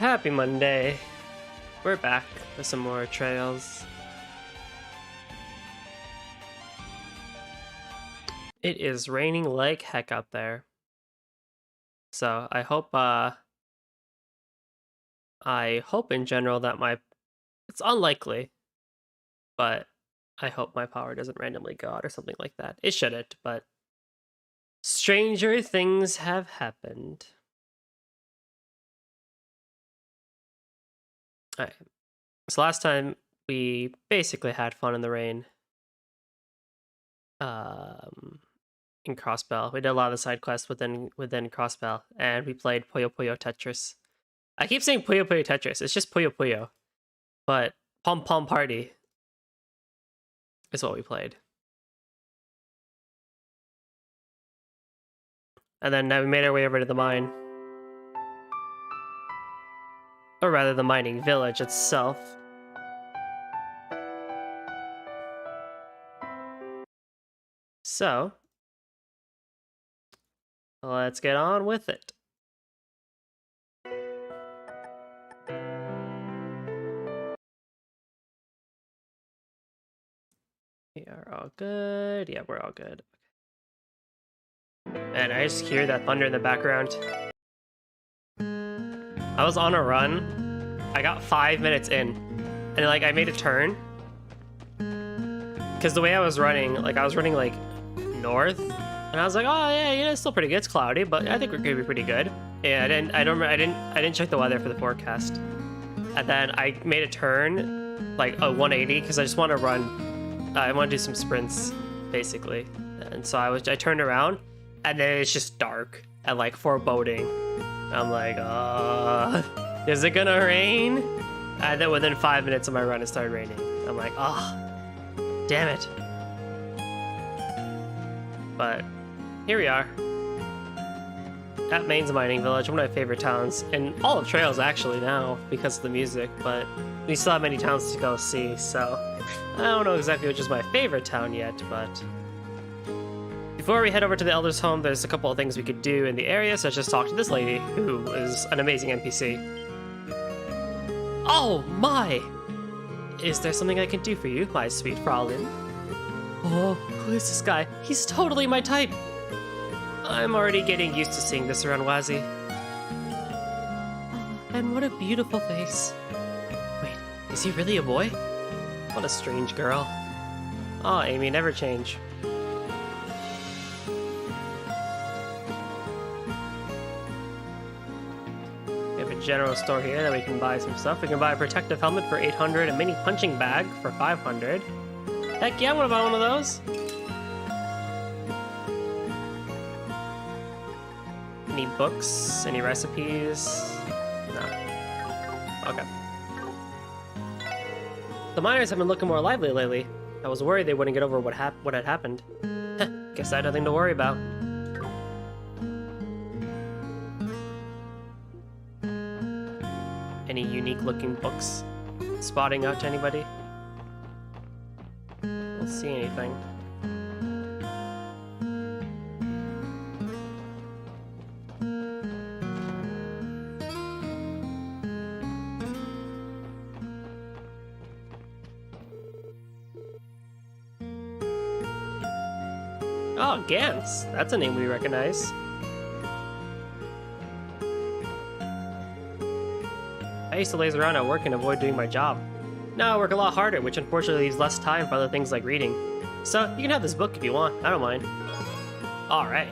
Happy Monday. We're back with some more trails. It is raining like heck out there. So I hope in general that it's unlikely, but I hope my power doesn't randomly go out or something like that. It shouldn't, but stranger things have happened. Alright. So last time we basically had fun in the rain. In Crossbell. We did a lot of the side quests within Crossbell, and we played Puyo Puyo Tetris. I keep saying Puyo Puyo Tetris, it's just Puyo Puyo. But Pom Pom Party is what we played. And then we made our way over to the mine. Or rather, the mining village itself. So, let's get on with it. We are all good. Yeah, we're all good. And I just hear that thunder in the background. I was on a run. I got 5 minutes in, and like I made a turn. Because the way I was running like north, and I was like, oh yeah, it's still pretty good. It's cloudy, but I think we're gonna be pretty good. Yeah, I didn't check the weather for the forecast, and then I made a turn, like a 180, because I just want to run. I want to do some sprints, basically, and so I turned around, and then it's just dark and like foreboding. I'm like, is it gonna rain? And then within 5 minutes of my run, it started raining. I'm like, damn it. But here we are at Maine's Mining Village, one of my favorite towns in all of Trails actually now because of the music, but we still have many towns to go see, so I don't know exactly which is my favorite town yet. But before we head over to the Elder's home, there's a couple of things we could do in the area, so let's just talk to this lady who is an amazing NPC. Oh my! Is there something I can do for you, my sweet Fraulein? Oh, who is this guy? He's totally my type! I'm already getting used to seeing this around Wazi. Oh, and what a beautiful face. Wait, is he really a boy? What a strange girl. Oh, Amy, never change. We have a general store here that we can buy some stuff. We can buy a protective helmet for 800, a mini punching bag for 500. Heck yeah, I want to buy one of those. Any books? Any recipes? No. Okay. The miners have been looking more lively lately. I was worried they wouldn't get over what had happened. Guess I had nothing to worry about. Any unique looking books spotting out to anybody? Don't see anything. Oh, Gantz. That's a name we recognize. I used to laze around at work and avoid doing my job. Now I work a lot harder, which unfortunately leaves less time for other things like reading. So, you can have this book if you want. I don't mind. Alright.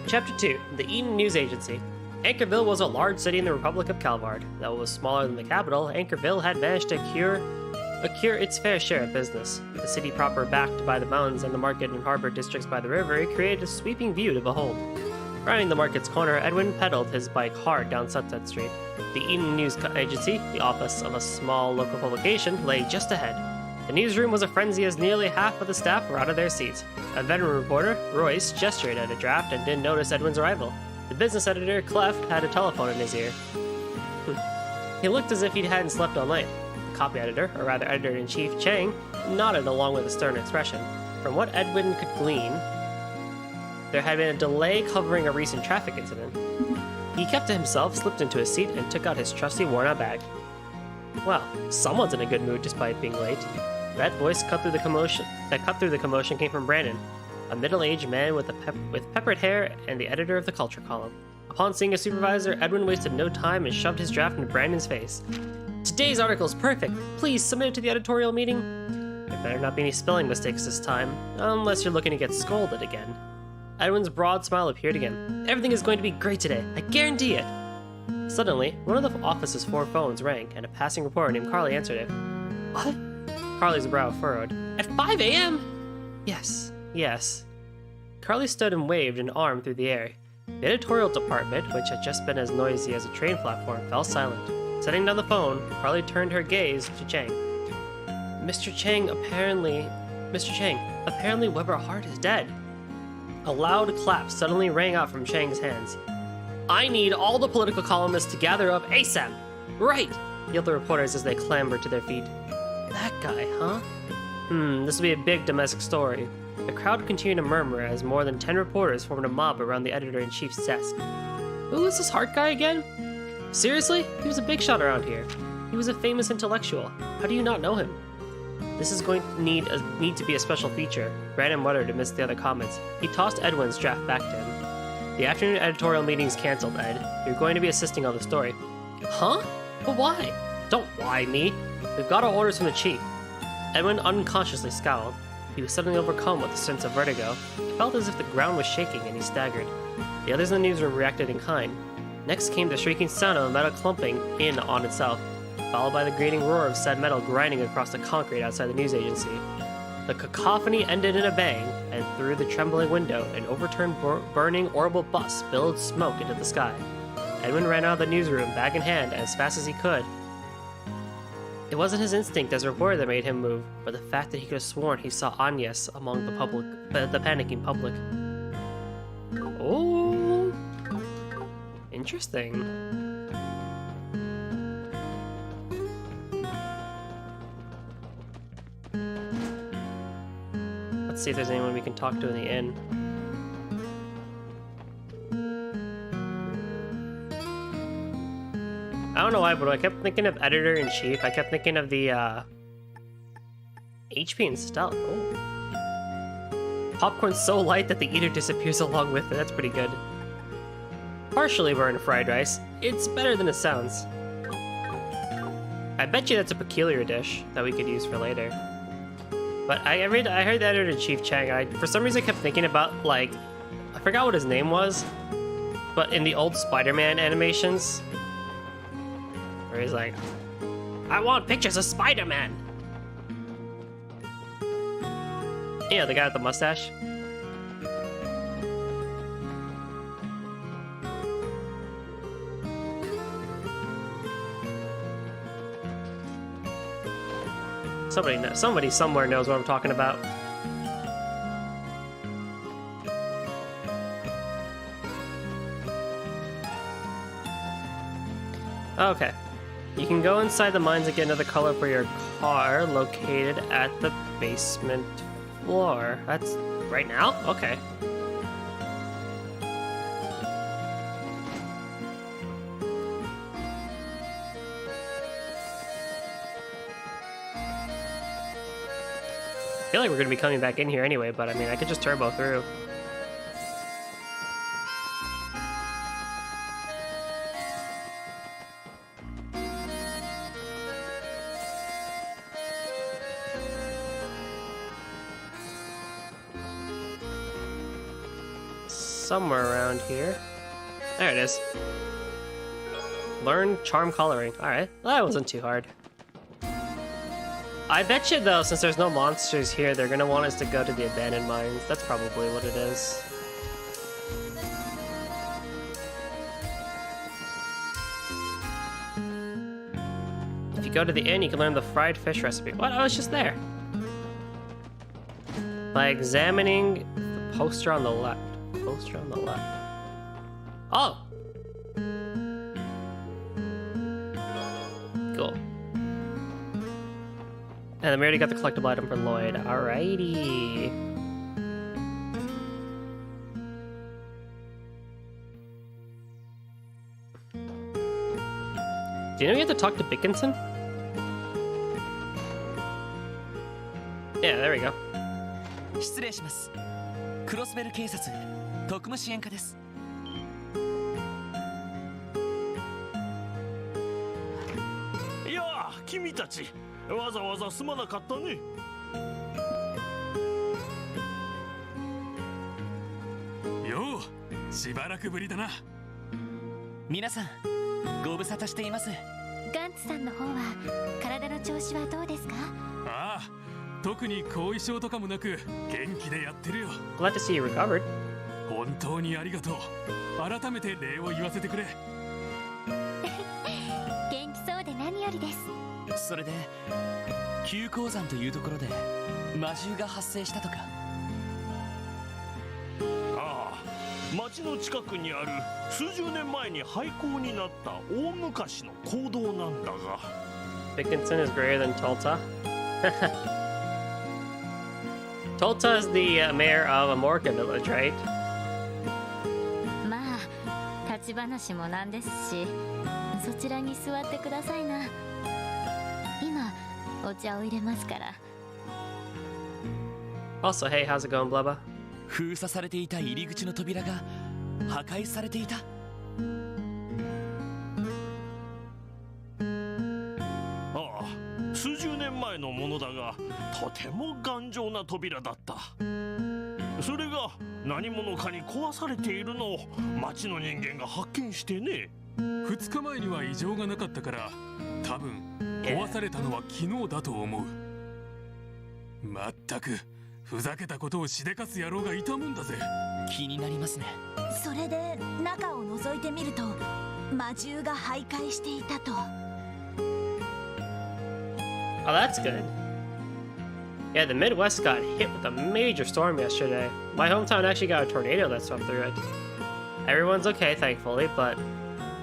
Chapter 2. The Eden News Agency. Anchorville was a large city in the Republic of Calvard. Though it was smaller than the capital, Anchorville had managed to accrue its fair share of business. With the city proper backed by the mountains and the market and harbor districts by the river, it created a sweeping view to behold. Rounding the market's corner, Edwin pedaled his bike hard down Sunset Street. The Eden News Agency, the office of a small local publication, lay just ahead. The newsroom was a frenzy as nearly half of the staff were out of their seats. A veteran reporter, Royce, gestured at a draft and didn't notice Edwin's arrival. The business editor, Clef, had a telephone in his ear. He looked as if he hadn't slept all night. The copy editor, or rather editor-in-chief, Chang, nodded along with a stern expression. From what Edwin could glean, there had been a delay covering a recent traffic incident. He kept to himself, slipped into his seat, and took out his trusty worn-out bag. Well, someone's in a good mood despite being late. That voice cut through the commotion came from Brandon, a middle-aged man with peppered hair and the editor of the culture column. Upon seeing his supervisor, Edwin wasted no time and shoved his draft into Brandon's face. Today's article is perfect. Please submit it to the editorial meeting. There better not be any spelling mistakes this time, unless you're looking to get scolded again. Edwin's broad smile appeared again. Everything is going to be great today. I guarantee it. Suddenly, one of the office's 4 phones rang, and a passing reporter named Carly answered it. What? Carly's brow furrowed. At 5 a.m.? Yes. Carly stood and waved an arm through the air. The editorial department, which had just been as noisy as a train platform, fell silent. Setting down the phone, Carly turned her gaze to Chang. Mr. Chang, apparently Weber Hart is dead. A loud clap suddenly rang out from Chang's hands. I need all the political columnists to gather up ASAP! Right! Yelled the reporters as they clambered to their feet. That guy, huh? This will be a big domestic story. The crowd continued to murmur as more than 10 reporters formed a mob around the editor-in-chief's desk. Who is this Hart guy again? Seriously? He was a big shot around here. He was a famous intellectual. How do you not know him? This is going to need to be a special feature, Brandon muttered amidst the other comments. He tossed Edwin's draft back to him. The afternoon editorial meeting's canceled, Ed. You're going to be assisting on the story. Huh? But why? Don't why me. We've got our orders from the chief. Edwin unconsciously scowled. He was suddenly overcome with a sense of vertigo. He felt as if the ground was shaking and he staggered. The others in the newsroom reacted in kind. Next came the shrieking sound of a metal clumping in on itself, followed by the grating roar of said metal grinding across the concrete outside the news agency. The cacophony ended in a bang, and through the trembling window, an overturned burning orbital bus billowed smoke into the sky. Edwin ran out of the newsroom, bag in hand, as fast as he could. It wasn't his instinct as a reporter that made him move, but the fact that he could have sworn he saw Agnes among the panicking public. Oh, interesting. Let's see if there's anyone we can talk to in the inn. I don't know why, but I kept thinking of Editor-in-Chief. I kept thinking of the, HP and Stealth. Oh. Popcorn's so light that the eater disappears along with it. That's pretty good. Partially burned fried rice. It's better than it sounds. I bet you that's a peculiar dish that we could use for later. But I heard the Editor-in-Chief Chang. For some reason I kept thinking about, like, I forgot what his name was, but in the old Spider-Man animations, where he's like, I want pictures of Spider-Man! Yeah, the guy with the mustache. Somebody somewhere knows what I'm talking about. Okay. You can go inside the mines and get another color for your car located at the basement floor. That's right now? Okay. I feel like we're going to be coming back in here anyway, but I mean, I could just turbo through. Somewhere around here. There it is. Learn charm coloring. Alright, that wasn't too hard. I bet you though, since there's no monsters here, they're gonna want us to go to the abandoned mines. That's probably what it is. If you go to the inn, you can learn the fried fish recipe. What? I was just there. By examining the poster on the left. Poster on the left. Oh! Cool. And then we already got the collectible item for Lloyd. Alrighty. Do you know you have to talk to Bickinson? Yeah, there we go. 失礼します。クロスベル警察特務支援課です。いやあ、君たちわざわざすまなかったね。よう、しばらくぶりだな。皆さん、ご無沙汰しています。ガンツさんの方は体の調子はどうですか？ああ、特に後遺症とかもなく元気でやってるよ。 Glad to see you recovered. 本当にありがとう。改めて礼を言わせてくれ。元気そうで何よりです。それで急鉱山というところで魔獣が発生したとか。ああ、町の近くにある数十年前に廃校になった大昔の坑道なんだが。Bickinson is greater than Tulta. Tulta is the mayor of Amorca village, right? まあ立ち話もなんですし、そちらに座ってくださいな。今お茶を入れますから。 Also, hey, how's it going, Blubba? 封鎖されていた入り口の扉が破壊されていた。ああ、数十年前のものだが、とても頑丈な扉だった。それが何者かに壊されているのを町の人間が発見してね。2日前には異常がなかったから、多分壊されたのは昨日だと思う。まったくふざけたことをしでかす野郎がいたもんだぜ。気になりますね。それで中を覗いてみると魔獣が徘徊していたと。 Oh, that's good. Yeah, the Midwest got hit with a major storm yesterday. My hometown actually got a tornado that swept through it. Everyone's okay, thankfully, but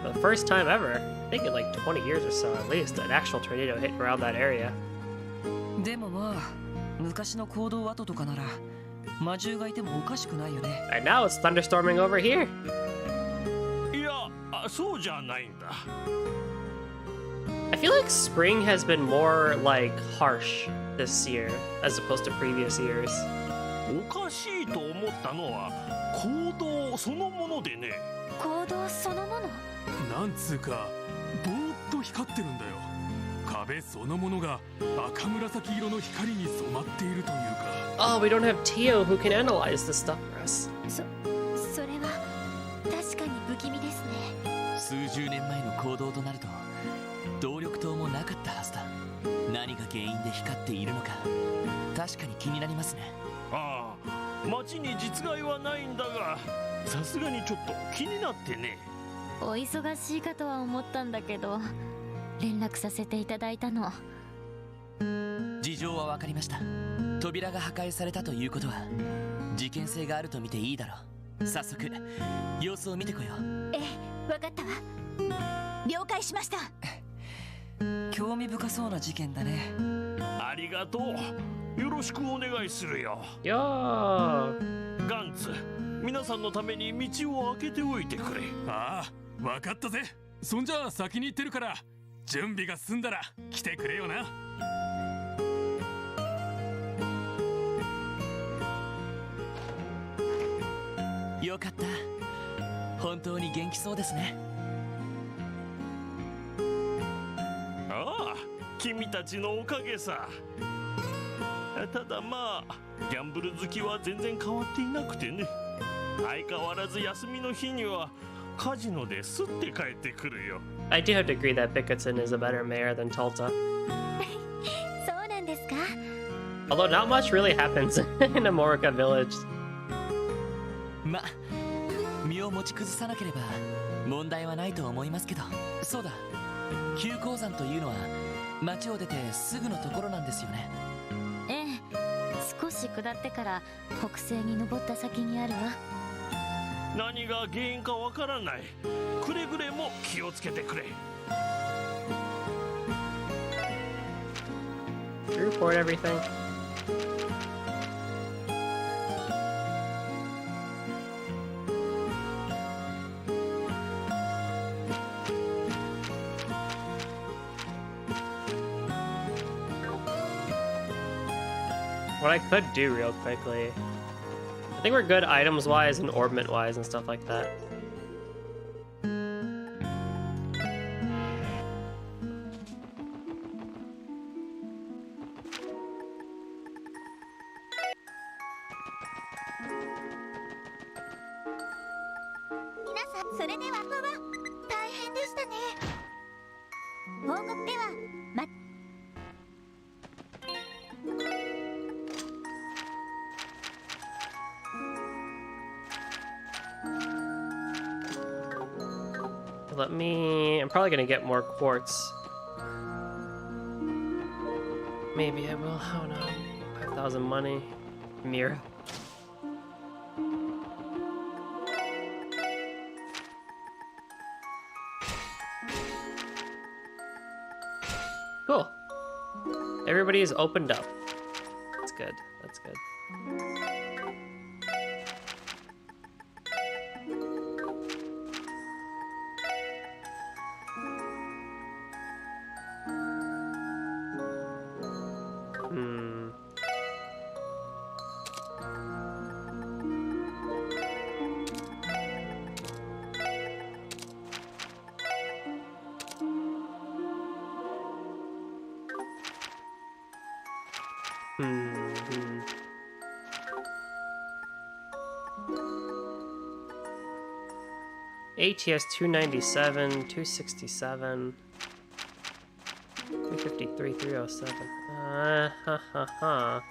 for the first time ever, I think in like 20 years or so at least, an actual tornado hit around that area. でもまあ、昔の坑道跡とかなら魔獣がいてもおかしくないよね。 And now it's thunderstorming over here. いや、そうじゃないんだ。I feel like spring has been more like harsh this year as opposed to previous years. おかしいと思ったのは坑道そのものでね。行動そのもの。なんつうかぼーっと光ってるんだよ。壁そのものが赤紫色の光に染まっているというか。 Oh, we don't have Tio who can analyze this stuff for us. それは確かに不気味ですね。数十年前の行動となると動力灯もなかったはずだ。何が原因で光っているのか確かに気になりますね。ああ、町に実害はないんだが、さすがにちょっと気になってね。お忙しいかとは思ったんだけど、連絡させていただいたの。事情は分かりました。扉が破壊されたということは事件性があると見ていいだろう。早速様子を見てこよう。ええ、わかったわ。了解しました。興味深そうな事件だね。ありがとう。よろしくお願いするよ。 Yo! ガンツ、皆さんのために道を開けておいてくれ。ああ、わかったぜ。そんじゃあ先に行ってるから準備が済んだら来てくれよな。よかった。本当に元気そうですね。ああ、君たちのおかげさ。ただまあ、ギャンブル好きは全然変わっていなくてね。相変わらず休みの日にはカジノですって帰ってくるよ。 I do have to agree that Bickerton is a better mayor than Tulta. そうなんですか？ Although not much really happens in Amorica village. ま、身を持ち崩さなければ問題はないと思いますけど。そうだ、急鉱山というのは町を出てすぐのところなんですよね。ええ、少し下ってから北西に登った先にあるわ。何が原因かわからない。くれぐれも気をつけてくれ。Did you report everything? what I could do real quickly. I think we're good items-wise and orbment-wise and stuff like that. I'm probably gonna get more quartz. Maybe I will. I don't know. 5,000 money. Mira. Cool. Everybody is opened up. That's good. That's good. ATS 297, 267, 353, 307. Ha ha ha.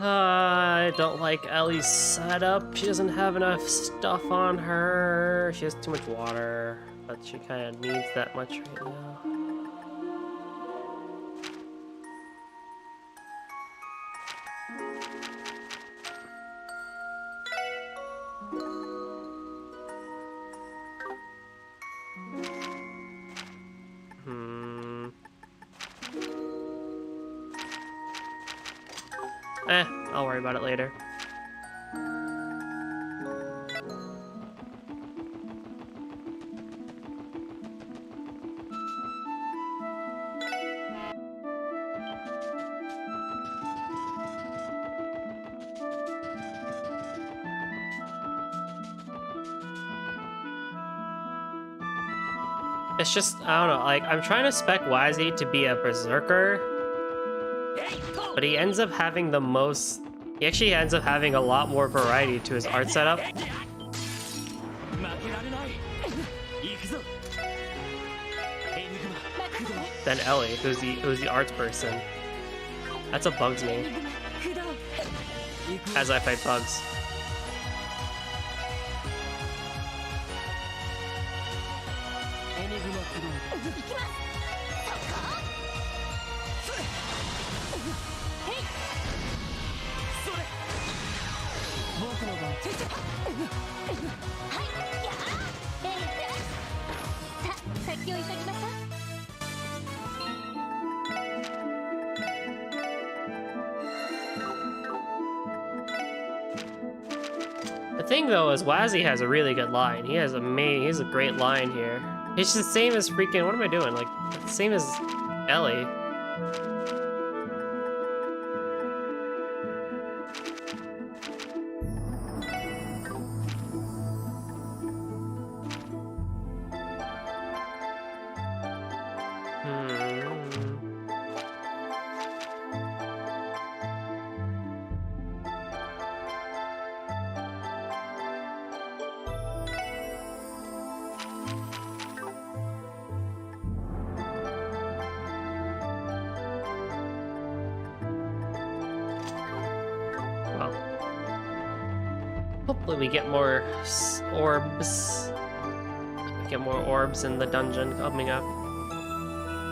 I don't like Ellie's setup. She doesn't have enough stuff on her. She has too much water, but she kind of needs that much right now. I'll worry about it later. It's just, I don't know, like, I'm trying to spec Wazzy to be a berserker, but he ends up having the most... He actually ends up having a lot more variety to his art setup than Ellie, who's the arts person. That's what bugs me as I fight bugs. The thing though is Wazzy has a really good line. He has a great line here. It's the same as freaking, what am I doing? Like, the same as Ellie. Hopefully we get more orbs. We get more orbs in the dungeon coming up.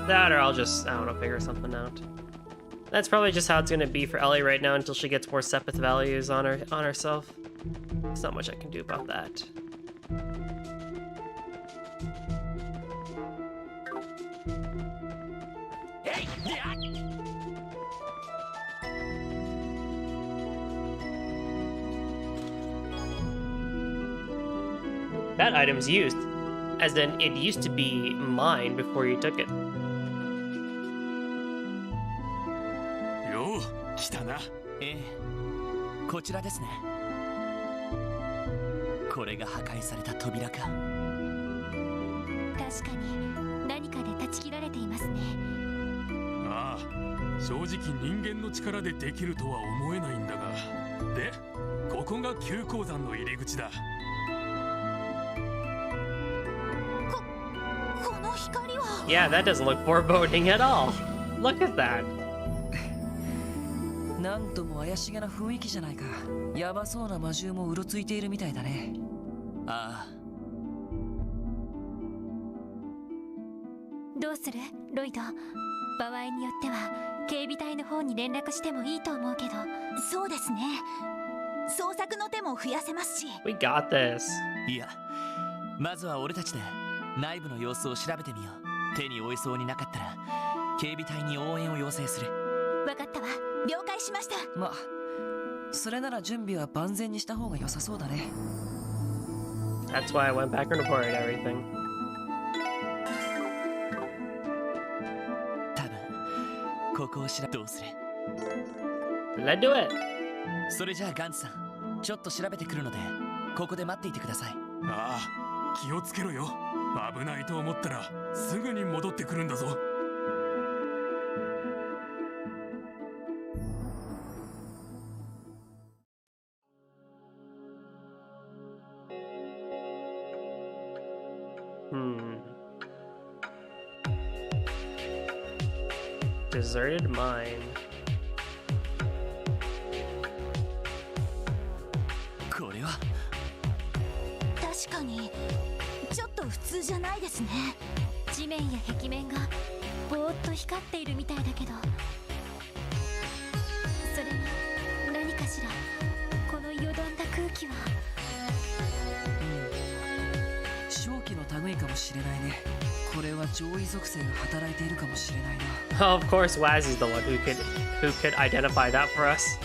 That, or I'll just, I don't know, figure something out. That's probably just how it's gonna be for Ellie right now until she gets more Sepith values on herself. There's not much I can do about that. That item's used, as in it used to be mine before you took it. よう来たな。ええ、こちらですね。これが破壊された扉か。確かに何かで断ち切られていますね。ああ、正直人間の力でできるとは思えないんだが。で、ここが急鉱山の入り口だ。この光は。Yeah, that doesn't look foreboding at all. Look at that. なんとも怪しげな雰囲気じゃないか。やばそうな魔獣もうろついているみたいだね。ああ。どうするロイド。場合によっては警備隊の方に連絡してもいいと思うけど。そうですね。捜索の手も増やせますし。 We got this. いや、まずは俺たちで内部の様子を調べてみよう。手に負いそうになかったら警備隊に応援を要請する。わかったわ。了解しました。まあ、それなら準備は万全にした方が良さそうだね。That's why I went back and reported everything. 多分ここを調べどうする？ Let's do it. それじゃあガンツさん、ちょっと調べてくるのでここで待っていてください。ああ、気をつけろよ。危ないと思ったらすぐに戻ってくるんだぞ。Deserted mine. これは確かにちょっと普通じゃないですね。地面や壁面がぼーっと光っているみたいだけど、それに何かしらこのよどんだ空気は。正気の類かもしれないね。これは上位属性が働いているかもしれないな。Oh, of course, Wazzy's the one who could identify that for us.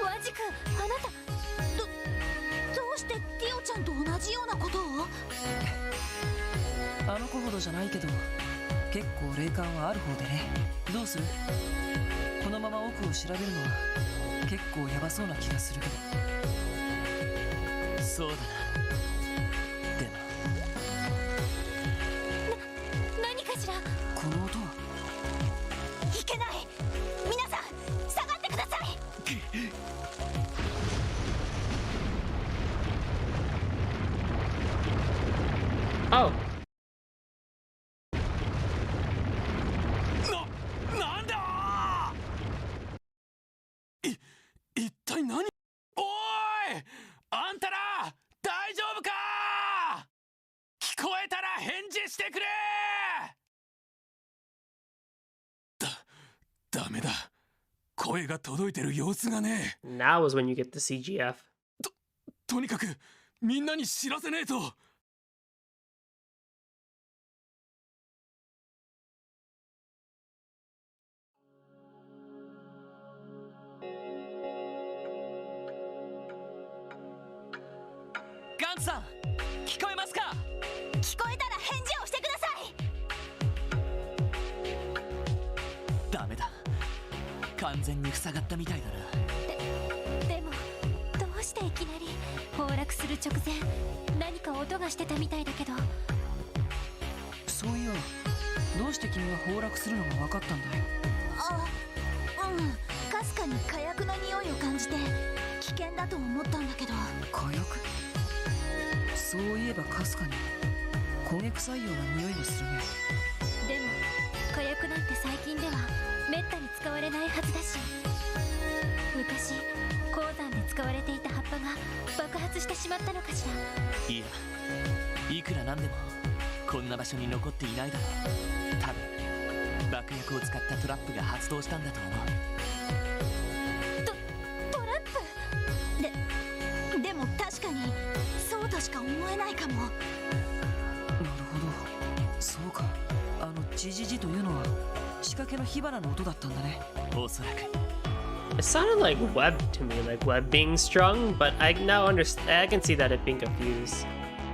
ワジ君、あなたどうしてティオちゃんと同じようなことを？あの子ほどじゃないけど結構霊感はある方でね。どうする？このまま奥を調べるのは結構ヤバそうな気がするけど。そうだな。でも何かしら。この音は。いけない。皆さん下がってください。Oh. なんだ！一体何？おーい！あんたら大丈夫か？聞こえたら返事してくれ！ダメだ。声が届いてる様子がね。Now is when you get the CGF. とにかくみんなに知らせねえと。ガンツさん、聞こえますか？聞こえたら返事をしてください。ダメだ。完全に塞がったみたいだな。でもどうしていきなり崩落する直前何か音がしてたみたいだけど。そういや、どうして君が崩落するのが分かったんだい？かすかに火薬の匂いを感じて危険だと思ったんだけど。火薬？そういえばかすかに焦げ臭いような匂いがするね。でも火薬なんて最近ではめったに使われないはずだし、昔鉱山で使われていた葉っぱが爆発してしまったのかしら。いや、いくらなんでもこんな場所に残っていないだろう。多分爆薬を使ったトラップが発動したんだと思う。トラップでも確かにそうとしか思えないかも。なるほど、そうか。ジジジというのは仕掛けの火花の音だったんだね。おそらく It sounded like web to me, like web being strung, but I now understand. I can see that it being confused.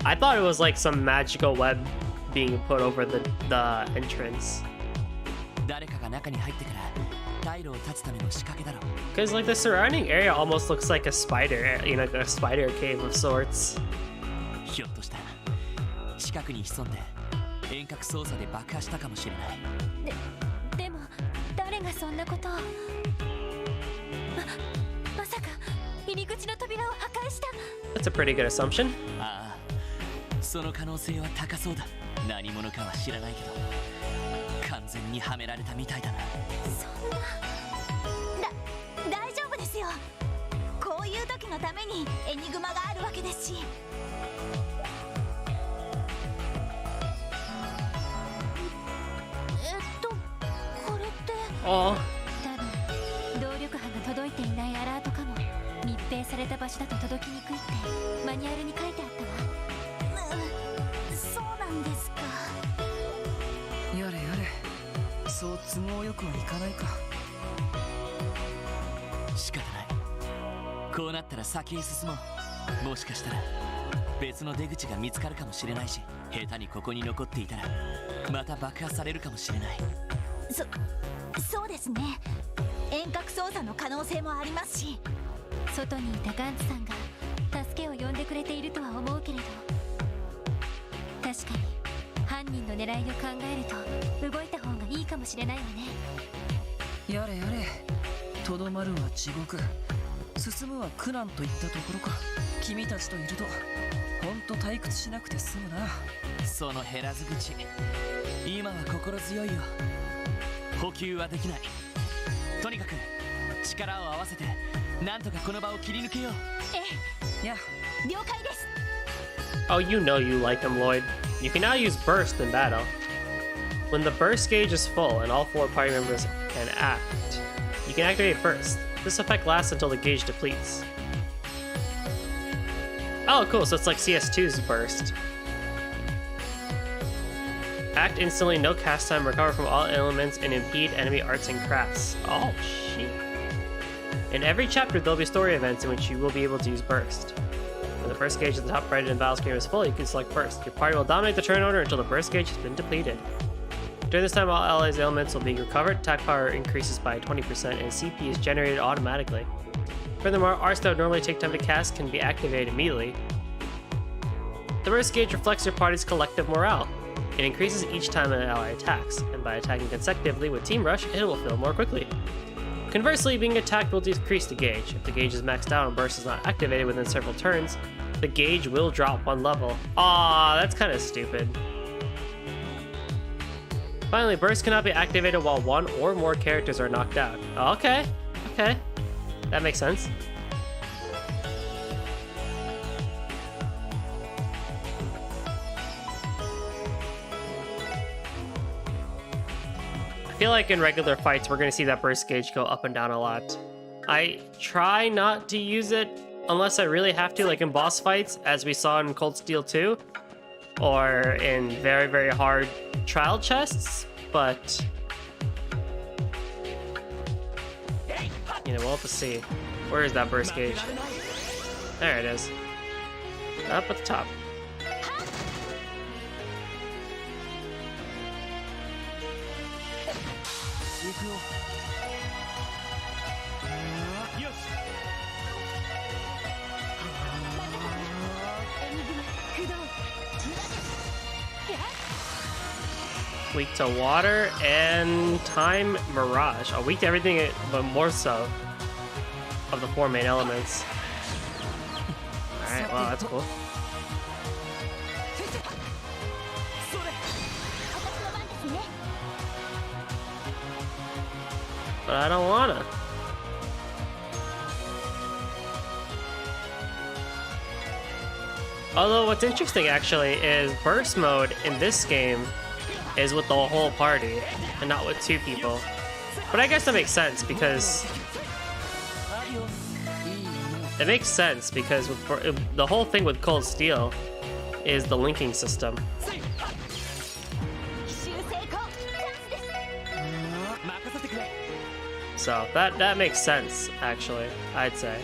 I thought it was like some magical web being put over the entrance. 誰かが中に入ってから退路を断つための仕掛けだろう。 Because like the surrounding area almost looks like a spider, you know, like a spider cave of sorts. ひょっとしたら近くに潜んで遠隔操作で爆破したかもしれない。でも誰がそんなことを。まさか入り口の扉を破壊した。 That's a pretty good assumption. ああ、その可能性は高そうだ。何者かは知らないけど完全にはめられたみたいだな。そんな。大丈夫ですよ。こういう時のためにエニグマがあるわけですし。これって Oh, 多分動力波が届いていないアラートかも。密閉された場所だと届きにくいってマニュアルに書いてあったわ。そうなんですか。やれやれ、そう都合よくはいかないか。仕方ない。こうなったら先へ進もう。もしかしたら別の出口が見つかるかもしれないし、下手にここに残っていたらまた爆破されるかもしれない。そうですね。遠隔操作の可能性もありますし。外にいたガンツさんが助けを呼んでくれているとは思うけれど、確かに犯人の狙いを考えると動いた方がいいかもしれないわね。やれやれ、とどまるは地獄、進むは苦難といったところか。君たちといるとほんと退屈しなくて済むな。その減らず口、今は心強いよ。補給はできない。とにかく力を合わせてなんとかこの場を切り抜けよう。や、了解です。 oh, you know you like him, Lloyd. You can now use burst in battle. When the burst gauge is full and all 4 party members can act, you can activate burst. This effect lasts until the gauge depletes. Oh, cool. So it's like CS2's burst. Act instantly, no cast time, recover from all elements, and impede enemy arts and crafts. Oh, shit. In every chapter, there'll be story events in which you will be able to use burst. When the burst gauge at the top right in the battle screen is full, you can select burst. Your party will dominate the turn order until the burst gauge has been depleted. During this time, all allies' elements will be recovered, attack power increases by 20%, and CP is generated automatically. Furthermore, arts that would normally take time to cast can be activated immediately. The burst gauge reflects your party's collective morale. It increases each time an ally attacks, and by attacking consecutively with Team Rush, it will fill more quickly. Conversely, being attacked will decrease the gauge. If the gauge is maxed out and burst is not activated within several turns, the gauge will drop 1 level. Aw, that's kind of stupid. Finally, burst cannot be activated while 1 or more characters are knocked out. Okay, that makes sense. I feel like in regular fights, we're going to see that burst gauge go up and down a lot. I try not to use it unless I really have to, like in boss fights, as we saw in Cold Steel 2, or in very, very hard trial chests, but you know, we'll have to see. Where is that burst gauge? There it is. Up at the top. Weak to water and time mirage. Oh, weak to everything, but more so of the 4 main elements. Alright, well, that's cool. But I don't wanna. Although what's interesting actually is burst mode in this game is with the whole party and not with 2 people. But I guess that makes sense because it makes sense because with, the whole thing with Cold Steel is the linking system. So that makes sense actually, I'd say.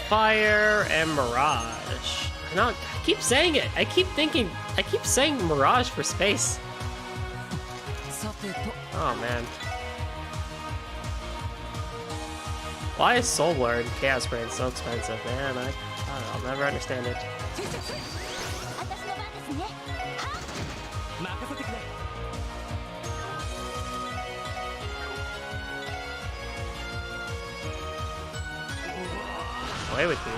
Fire and Mirage. No, I keep saying it. I keep saying Mirage for space. Oh man. Why is Soul Lord and Chaos Brain so expensive, man? I don't know, I'll never understand it. Away with you.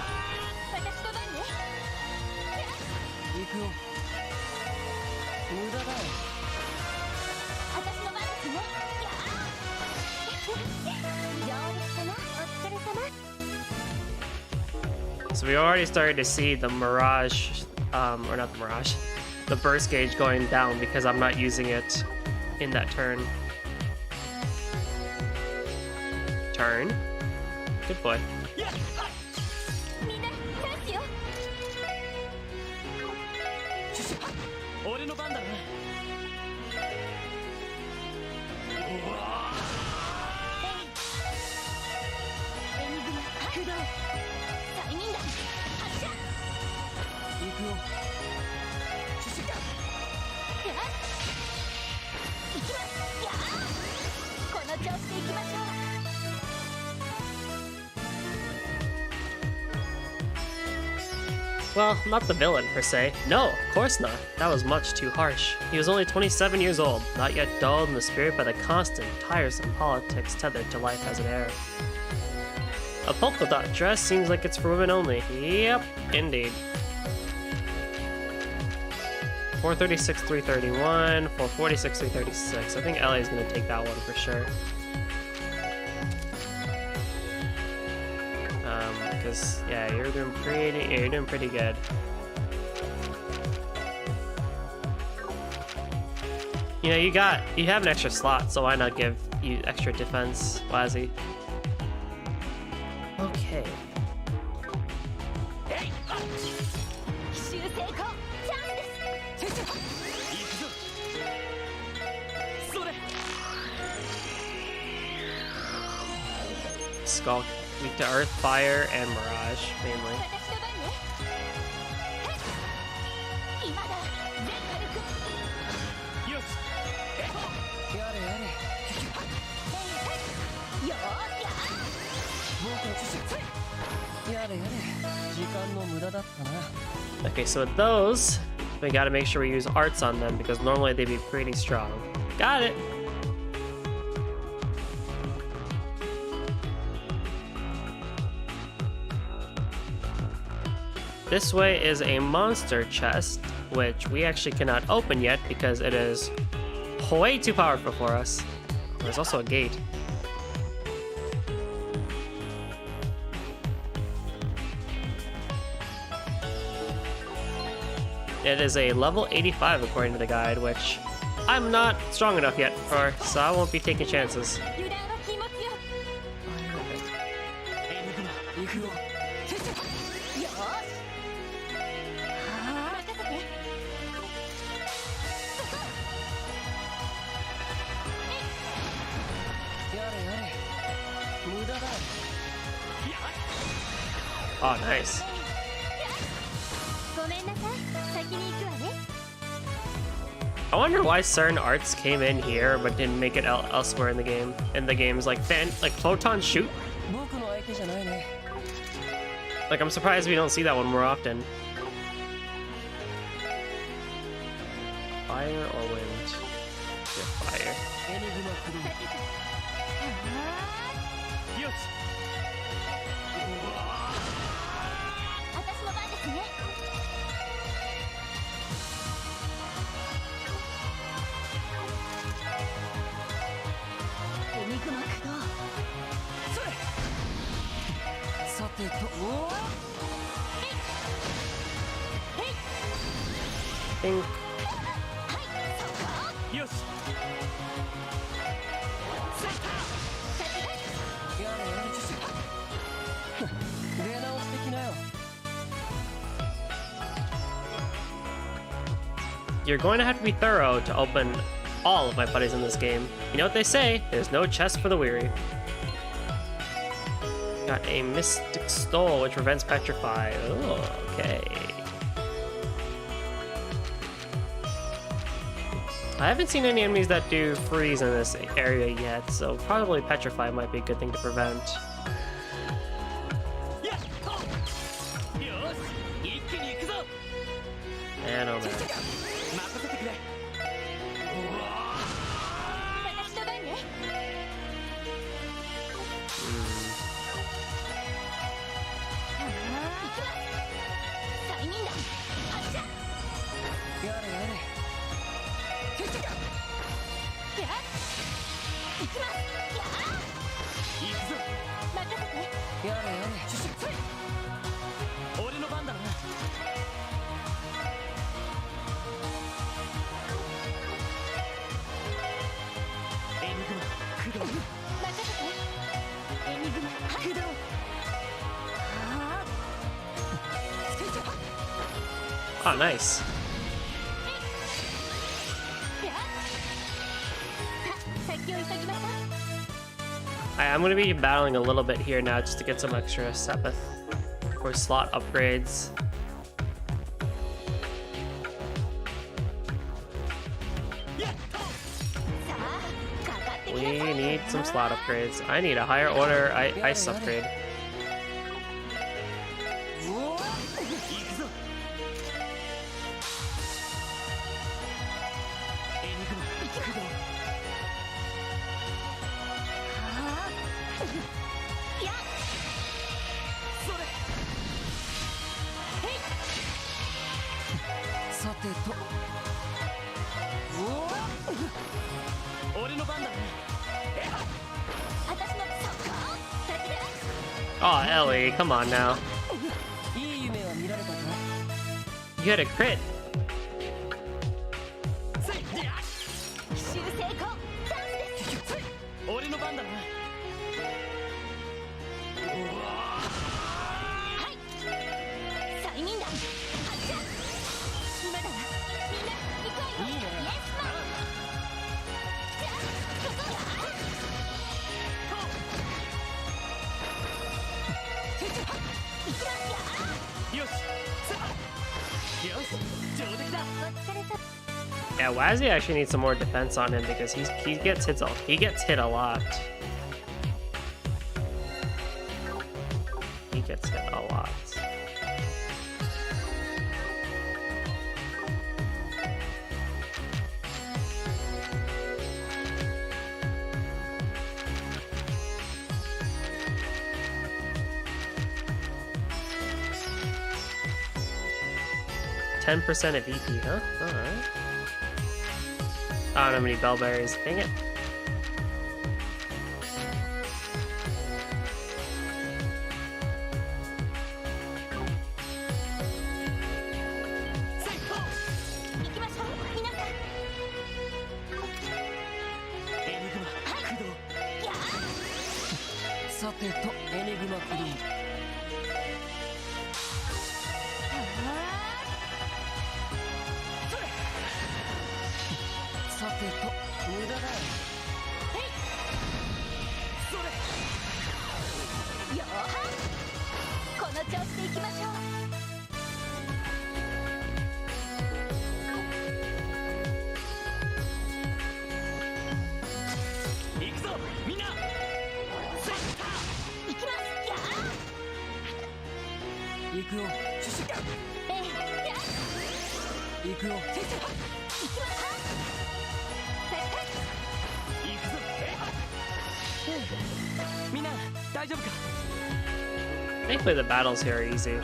So we already started to see the Mirage, or not the Mirage, the burst gauge going down because I'm not using it in that turn. Turn. Good boy. Well, not the villain per se. No, of course not. That was much too harsh. He was only 27 years old, not yet dulled in the spirit by the constant, tiresome politics tethered to life as an heir. A polka dot dress seems like it's for women only. Yep, indeed. 436, 331, 446, 336. I think Ellie's gonna take that one for sure. Because yeah, you're doing pretty good. You know, you have an extra slot, so why not give you extra defense, Wazzy? Okay. Skull. Weak to Earth, Fire, and Mirage, mainly. Okay, so with those, we gotta make sure we use arts on them because normally they'd be pretty strong. Got it! This way is a monster chest, which we actually cannot open yet because it is way too powerful for us. There's also a gate. It is a level 85 according to the guide, which I'm not strong enough yet for, so I won't be taking chances. Oh, nice. I wonder why certain arts came in here but didn't make it elsewhere in the game. In the games like photon shoot. Like, I'm surprised we don't see that one more often. Fire or wind? Yeah, fire. think. よし You're going to have to be thorough to open all of my buddies in this game. You know what they say, there's no chest for the weary. Got a Mystic Stole, which prevents Petrify. Oh, okay. I haven't seen any enemies that do freeze in this area yet, so probably Petrify might be a good thing to prevent. And oh man. 私の番ね。催眠弾発射。やれやれ。やっ行きます。やっ行くぞ任せて。やれやれ。俺の番だなエニグマ駆動任せて。エニグマ駆動。あ Oh, nice. やっさ先を急ぎましょう。 I'm going to be battling a little bit here now just to get some extra Sepith for slot upgrades. We need some slot upgrades. I need a higher order ice upgrade. 行くぞエニグマ駆動やっそれさてと。俺の番だな私のそこ先で。 Oh, Ellie, come on now. いい夢は見られたか。 You had a crit. 奇襲成功。チャンスです。俺の番だなはい催眠弾発射。今だな。みんな行くわよ。いいね。イエスマン。じゃあここだ。行きますよ。よしよし上出来だお疲れ様。 Yeah, Wazzy actually needs some more defense on him because he gets hit a lot. He gets hit a lot. %10% of EP, huh? Alright. I don't have any bellberries. Dang it. Thankfully the battles here are easy.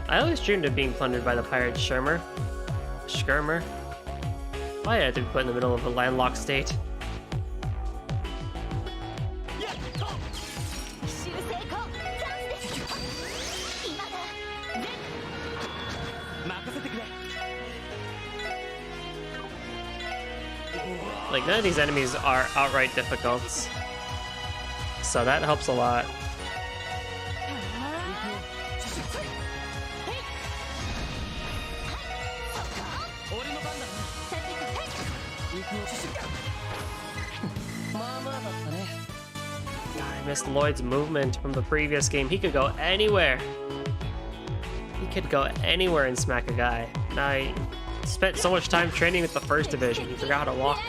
I always dreamed of being plundered by the pirate Skirmer. Why did I have to be put in the middle of a landlocked state? Like, none of these enemies are outright difficult. So that helps a lot. I missed Lloyd's movement from the previous game. He could go anywhere. He could go anywhere and smack a guy. Now, he spent so much time training with the first division, he forgot how to walk.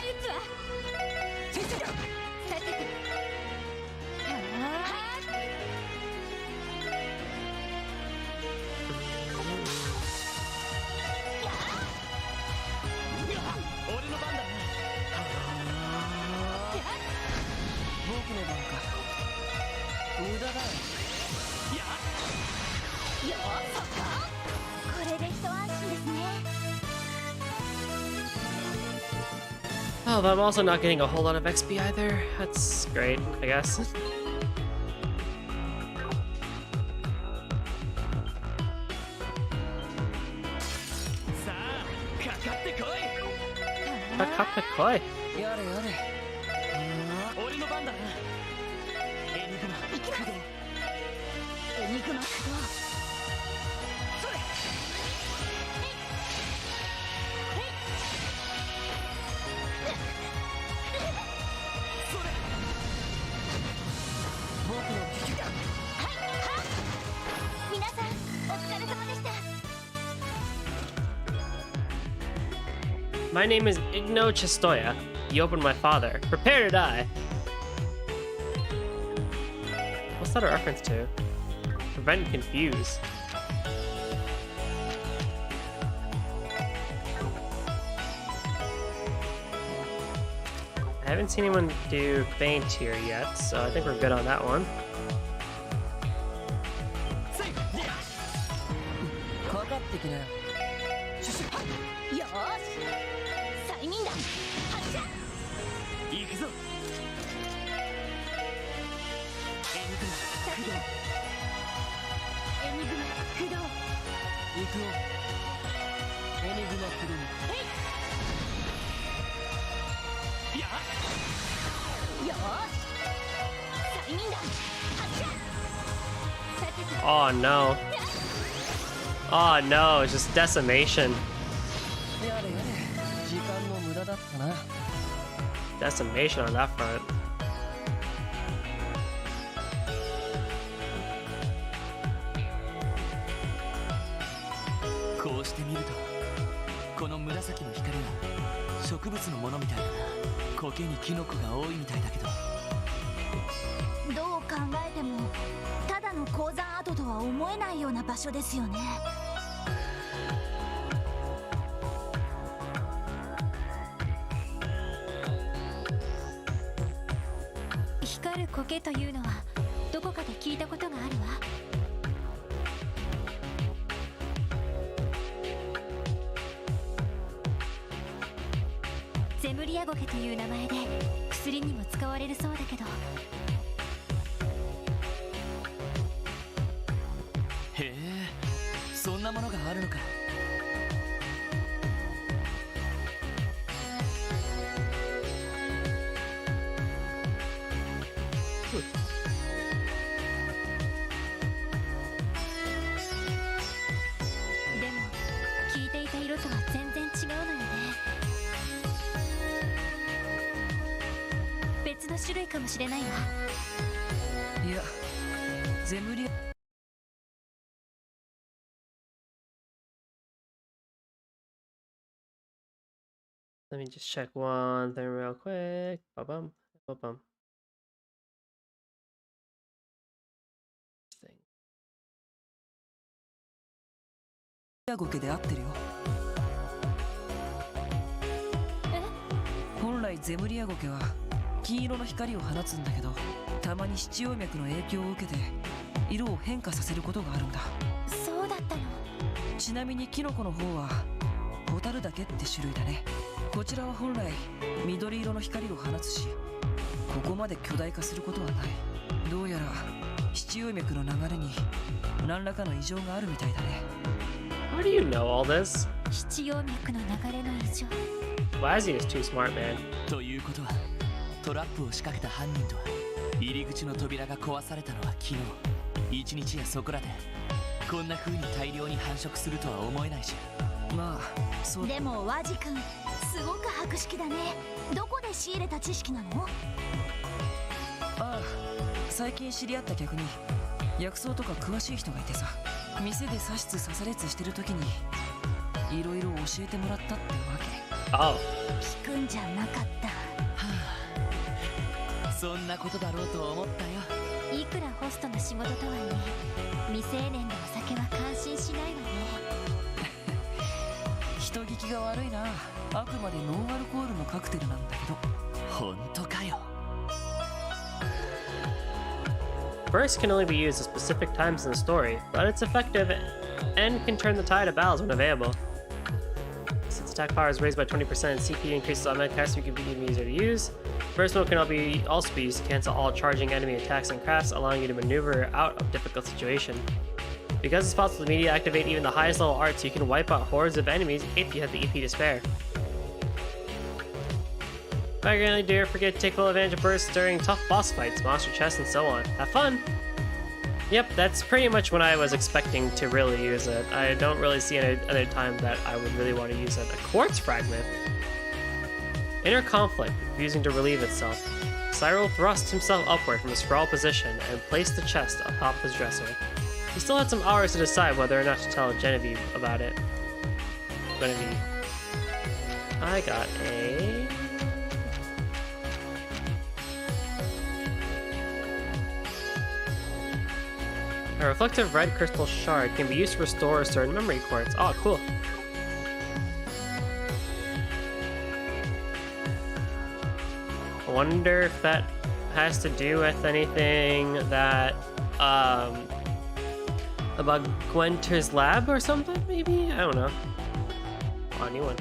Oh, but I'm also not getting a whole lot of XP either. That's great, I guess. Kakapekoi. やれやれ。俺の番だな。エニグマ駆動。エニグマ駆動。それ。それ。僕の敵だ。はいはい。皆さんお疲れ様でした。 My name is Igno Chestoya. You opened my father. Prepare to die. What's that a reference to? Prevent and confuse. I haven't seen anyone do faint here yet, so I think we're good on that one. かかってきなよ。よーし。催眠弾発射。行くぞ。エニグマ駆動。エニグマ駆動。行くよ。エニグマ駆動。やよーし。催眠弾発射。さてと。 Oh no. Oh no, it's just decimation. やれやれ。時間の無駄だったな。 Decimation on that front. こうして見るとこの紫の光は植物のものみたいだな。苔にキノコが多いみたいだけど。どう考えてもただの鉱山跡とは思えないような場所ですよね。光る苔というのはどこかで聞いたことがあるわ。ゼムリアゴケという名前で薬にも使われるそうだけど。へえ、そんなものがあるのか。でも聞いていた色とは全然違うのよね。別の種類かもしれないわ。いや、ゼムリア。 Let me just check one thing real quick. Ba-bum, ba-bum. Thing. ヤゴケで合ってるよ。本来ゼムリアゴケは金色の光を放つんだけど、たまに七葉脈の影響を受けて色を変化させることがあるんだ。そうだったの。ちなみにキノコの方はホタルダケって種類だね。こちらは本来緑色の光を放つし、ここまで巨大化することはない。どうやら七葉脈の流れに何らかの異常があるみたいだね。 How do you know all this? 七葉脈の流れの異常。Wazzy is too smart, man. ということはトラップを仕掛けた犯人とは入り口の扉が壊されたのは昨日一日やそこらでこんな風に大量に繁殖するとは思えないしまあそうでもワジ君すごく博識だね。どこで仕入れた知識なの？ああ最近知り合った客に薬草とか詳しい人がいてさ店で刺しつ刺されつしてる時にいろいろ教えてもらったってわけ。 Oh. 聞くんじゃなかった。そんなことだろうと思ったよ。いくらホストの仕事とはいえ未成年でお酒は感心しないわね。人聞きが悪いな。あくまでノンアルコールのカクテルなんだけど。本当かよ。Burst can only be used at specific times in the story, but it's effective and can turn the tide of battles when available. Since attack power is raised by 20% and CP increases automatic casting, it can be easier to use. Burst mode can also be used to cancel all charging enemy attacks and crafts, allowing you to maneuver out of difficult situations. Because it's possible to immediately activate even the highest level arts, you can wipe out hordes of enemies if you have the EP to spare. Finally, dare forget to take full advantage of bursts during tough boss fights, monster chests, and so on. Have fun! Yep, that's pretty much when I was expecting to really use it. I don't really see any other time that I would really want to use it. A quartz fragment. Inner conflict, refusing to relieve itself. Cyril thrust himself upward from his sprawled position and placed the chest atop his dresser. He still had some hours to decide whether or not to tell Genevieve about it. Genevieve. I got a... A reflective red crystal shard can be used to restore certain memory quartz. Oh, cool. I wonder if that has to do with anything that, about Gwenter's lab or something, maybe? I don't know. Oh, new one.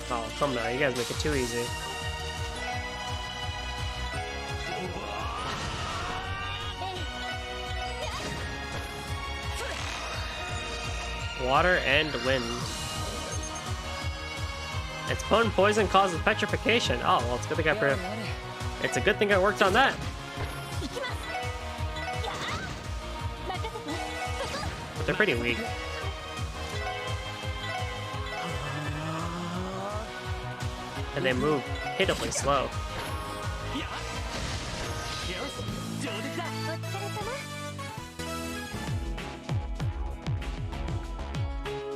Oh, come now, you guys make it too easy. Water and wind. Its potent poison causes petrification. Oh, well, it's good thing it's a good thing I worked on that. But they're pretty weak. And they move pitifully slow.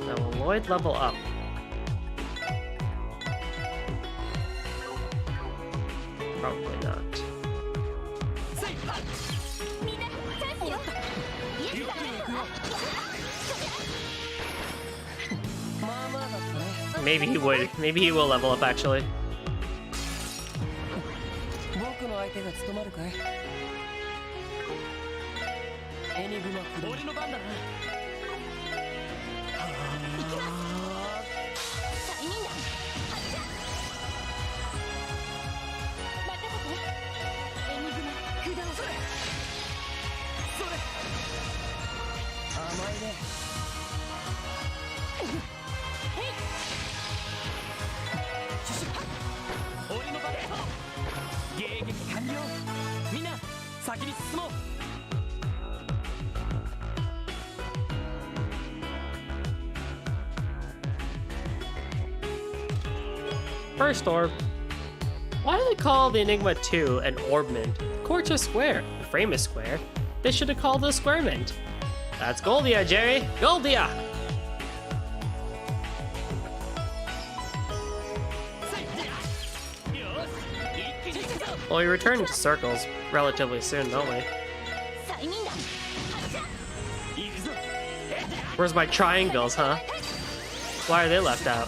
Now will Lloyd level up? Probably not. Maybe he would. Maybe he will level up actually. First orb. Why do they call the Enigma 2 an orbment? The quartz is square. The frame is square. They should have called it a square mint. That's Goldia, Jerry. Goldia! Well, we return to circles relatively soon, don't we? Where's my triangles, huh? Why are they left out?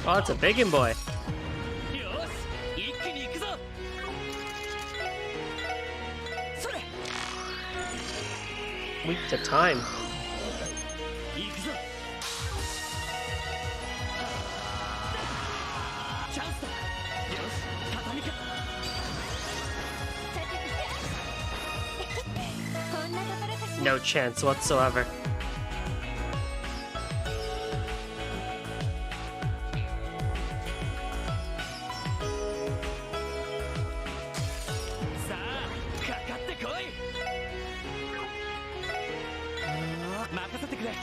Oh, it's a biggin' boy. weak to time. 行くぞ。チャンスだ。よし、畳か。こんなところかしら。 No chance whatsoever. さあ、かかってこい。任せてくれ。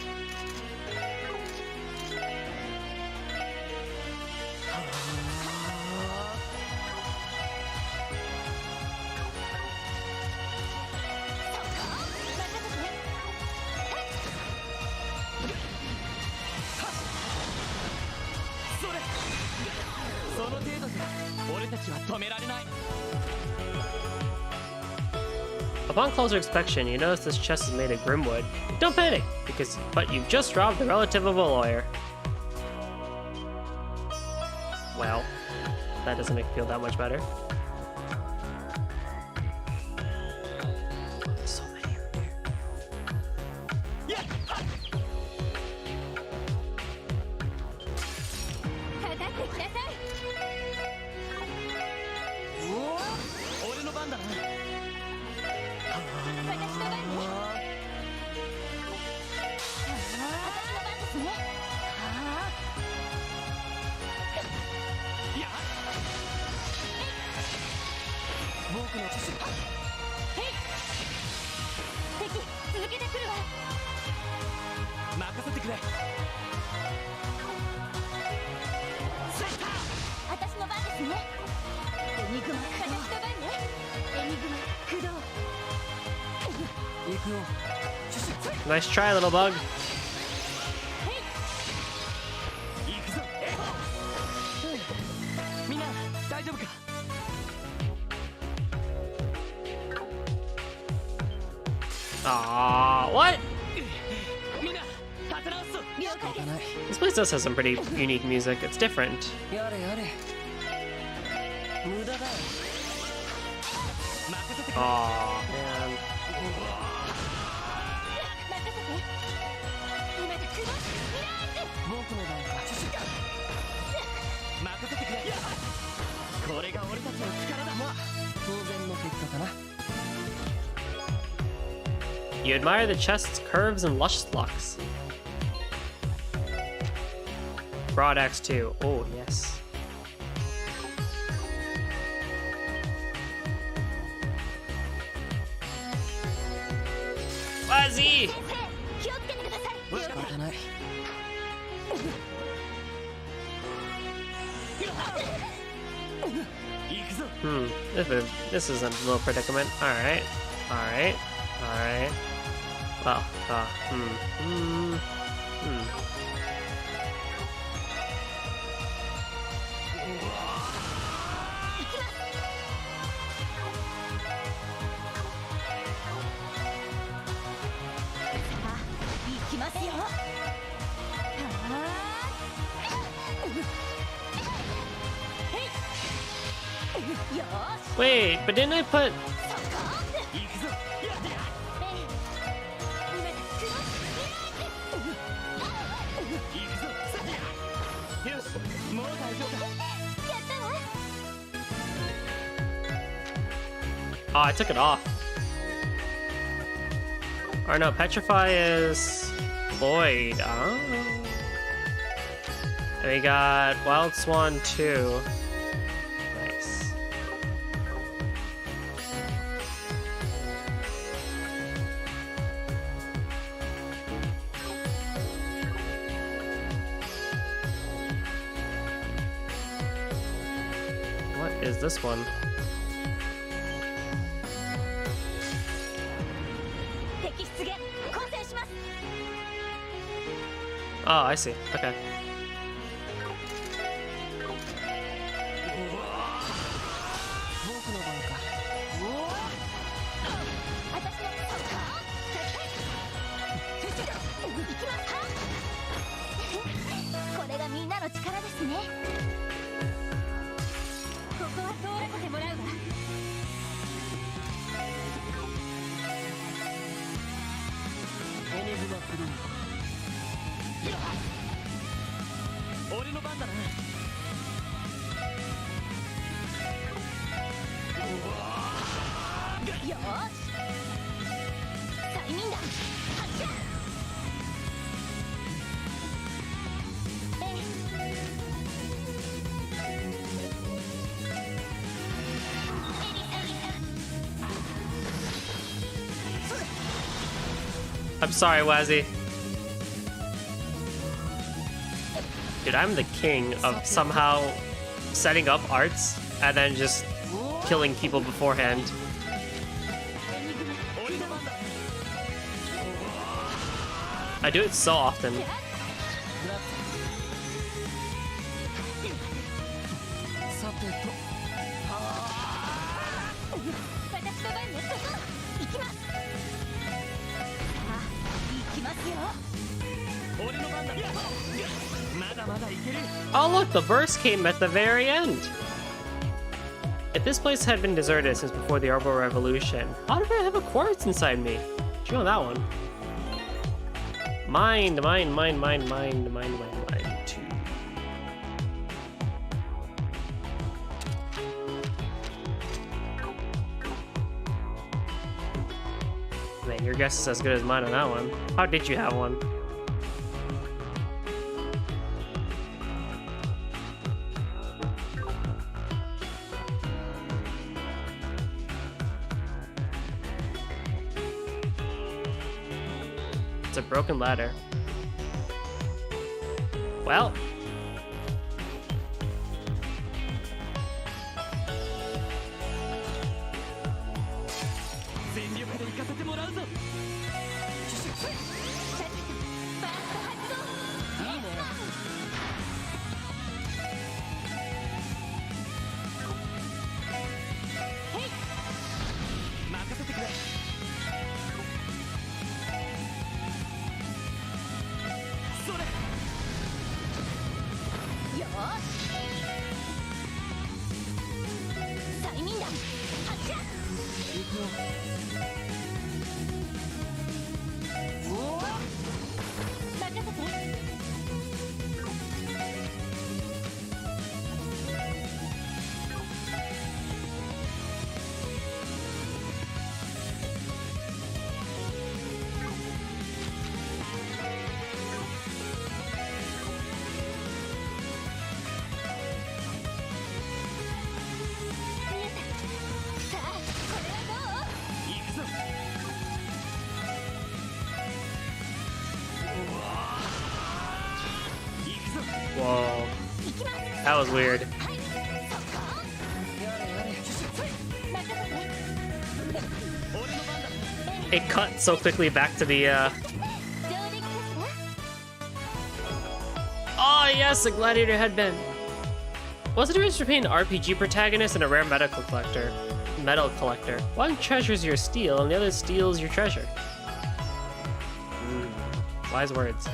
それ。その程度じゃ俺たちは止められない。 Upon closer inspection, you notice this chest is made of grimwood. Don't panic, but you've just robbed the relative of a lawyer. Well, that doesn't make me feel that much better. So many of them here. かかってきなさい。俺の番だな。私の番ね。私の番ですね。いや、僕の父。敵、続けてくるわ。任せてくれ。私の番ですね。エニグマ、私の番ね。エニグマ、駆動。行くよ。 Nice try, little bug. 行くぞ。みんな大丈夫か。 Aww, what? みんな立て直すぞ。了解です。 This place does have some pretty unique music. It's different. やれやれ。無駄だよ。任せてくれ。 Aw, man. 任せて。今だ、駆動。僕の番か。任せてくれ。これが俺たちの力だ。まあ当然の結果かな。 You admire the chest's curves and lush locks. Broad axe too. Oh, yes. Fuzzy! 気をつけてください。仕方ない。 行くぞ。 This is a little predicament. Alright. Alright. Alright. Well,行きますよ。よーし。 Wait, but didn't I put... 行くぞ。行くぞ。よし、もう大丈夫だ。 Oh, I took it off. Or no, Petrify is Void. Oh. And we got Wild Swan 2. Nice. What is this one? 敵出現、混戦します。 Oh, I see. Okay. 僕の番か。私の行きます。これがみんなの力ですね。ここは通らせてもらうわ。 行俺の番だな。よーし催眠弾発射。I'm sorry, Wazzy. Dude, I'm the king of somehow setting up arts and then just killing people beforehand. I do it so often. さてと私の番ね。行きます。さあ行きますよ。俺の番だ。まだまだいける。 Oh look, the burst came at the very end. If this place had been deserted since before the Arbor Revolution, how did I have a quartz inside me? Did you know that one? Mind. Two. Man, your guess is as good as mine on that one. How did you have one? It's a broken ladder. Well. Whoa. That was weird. It cut so quickly back to the, Oh yes, a gladiator headband. What's the difference between an RPG protagonist and a rare metal collector? One treasures your steel and the other steals your treasure. Wise words.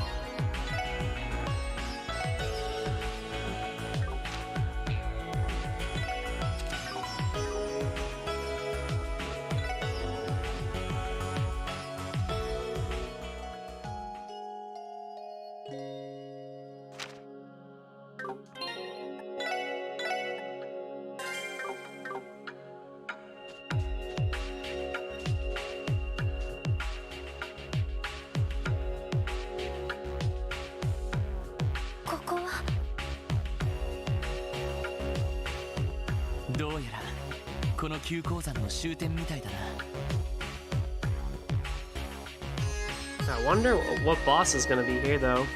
I wonder what boss is gonna be here, though.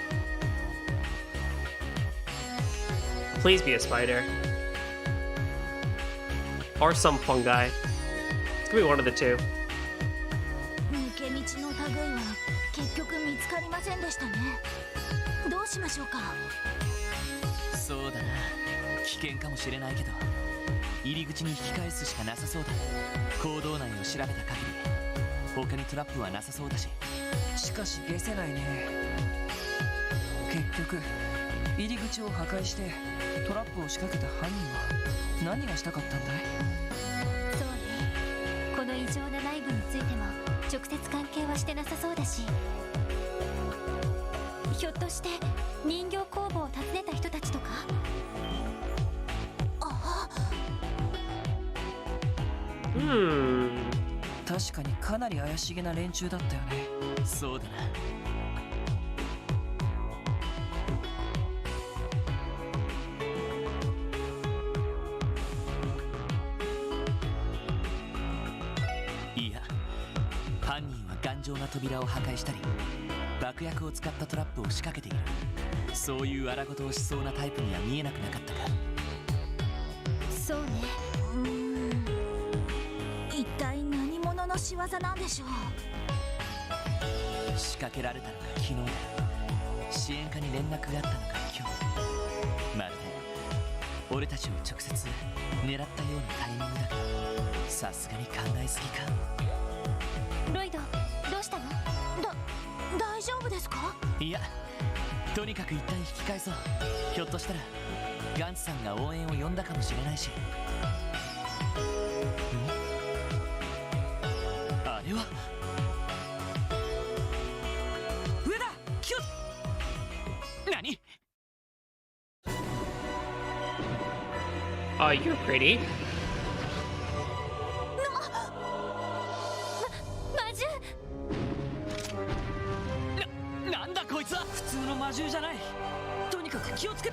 Please be a spider. Or some fungi. It's gonna be one of the two. 抜け道の類は結局見つかりませんでしたね。どうしましょうか。そうだな。危険かもしれないけど、入り口に引き返すしかなさそうだ。坑道内を調べた限り、他にトラップはなさそうだし。しかし消せないね。結局入り口を破壊してトラップを仕掛けた犯人は何がしたかったんだい？そうね。この異常な内部についても直接関係はしてなさそうだし、ひょっとして人形工房を訪ねた人たちとか？確かにかなり怪しげな連中だったよね。そうだな。いや、犯人は頑丈な扉を破壊したり爆薬を使ったトラップを仕掛けている。そういう荒事をしそうなタイプには見えなくなかったか。そうね。一体何者の仕業なんでしょう。仕掛けられたのが昨日だ。支援課に連絡があったのが今日。まるで俺たちを直接狙ったようなタイミングだから、さすがに考えすぎか。ロイド、どうしたの？大丈夫ですか？いや、とにかく一旦引き返そう。ひょっとしたらガンツさんが応援を呼んだかもしれないし。あれは上だ、気を。何？ Oh, you're pretty. 魔獣。なんだこいつは。普通の魔獣じゃない。とにかく気をつけ。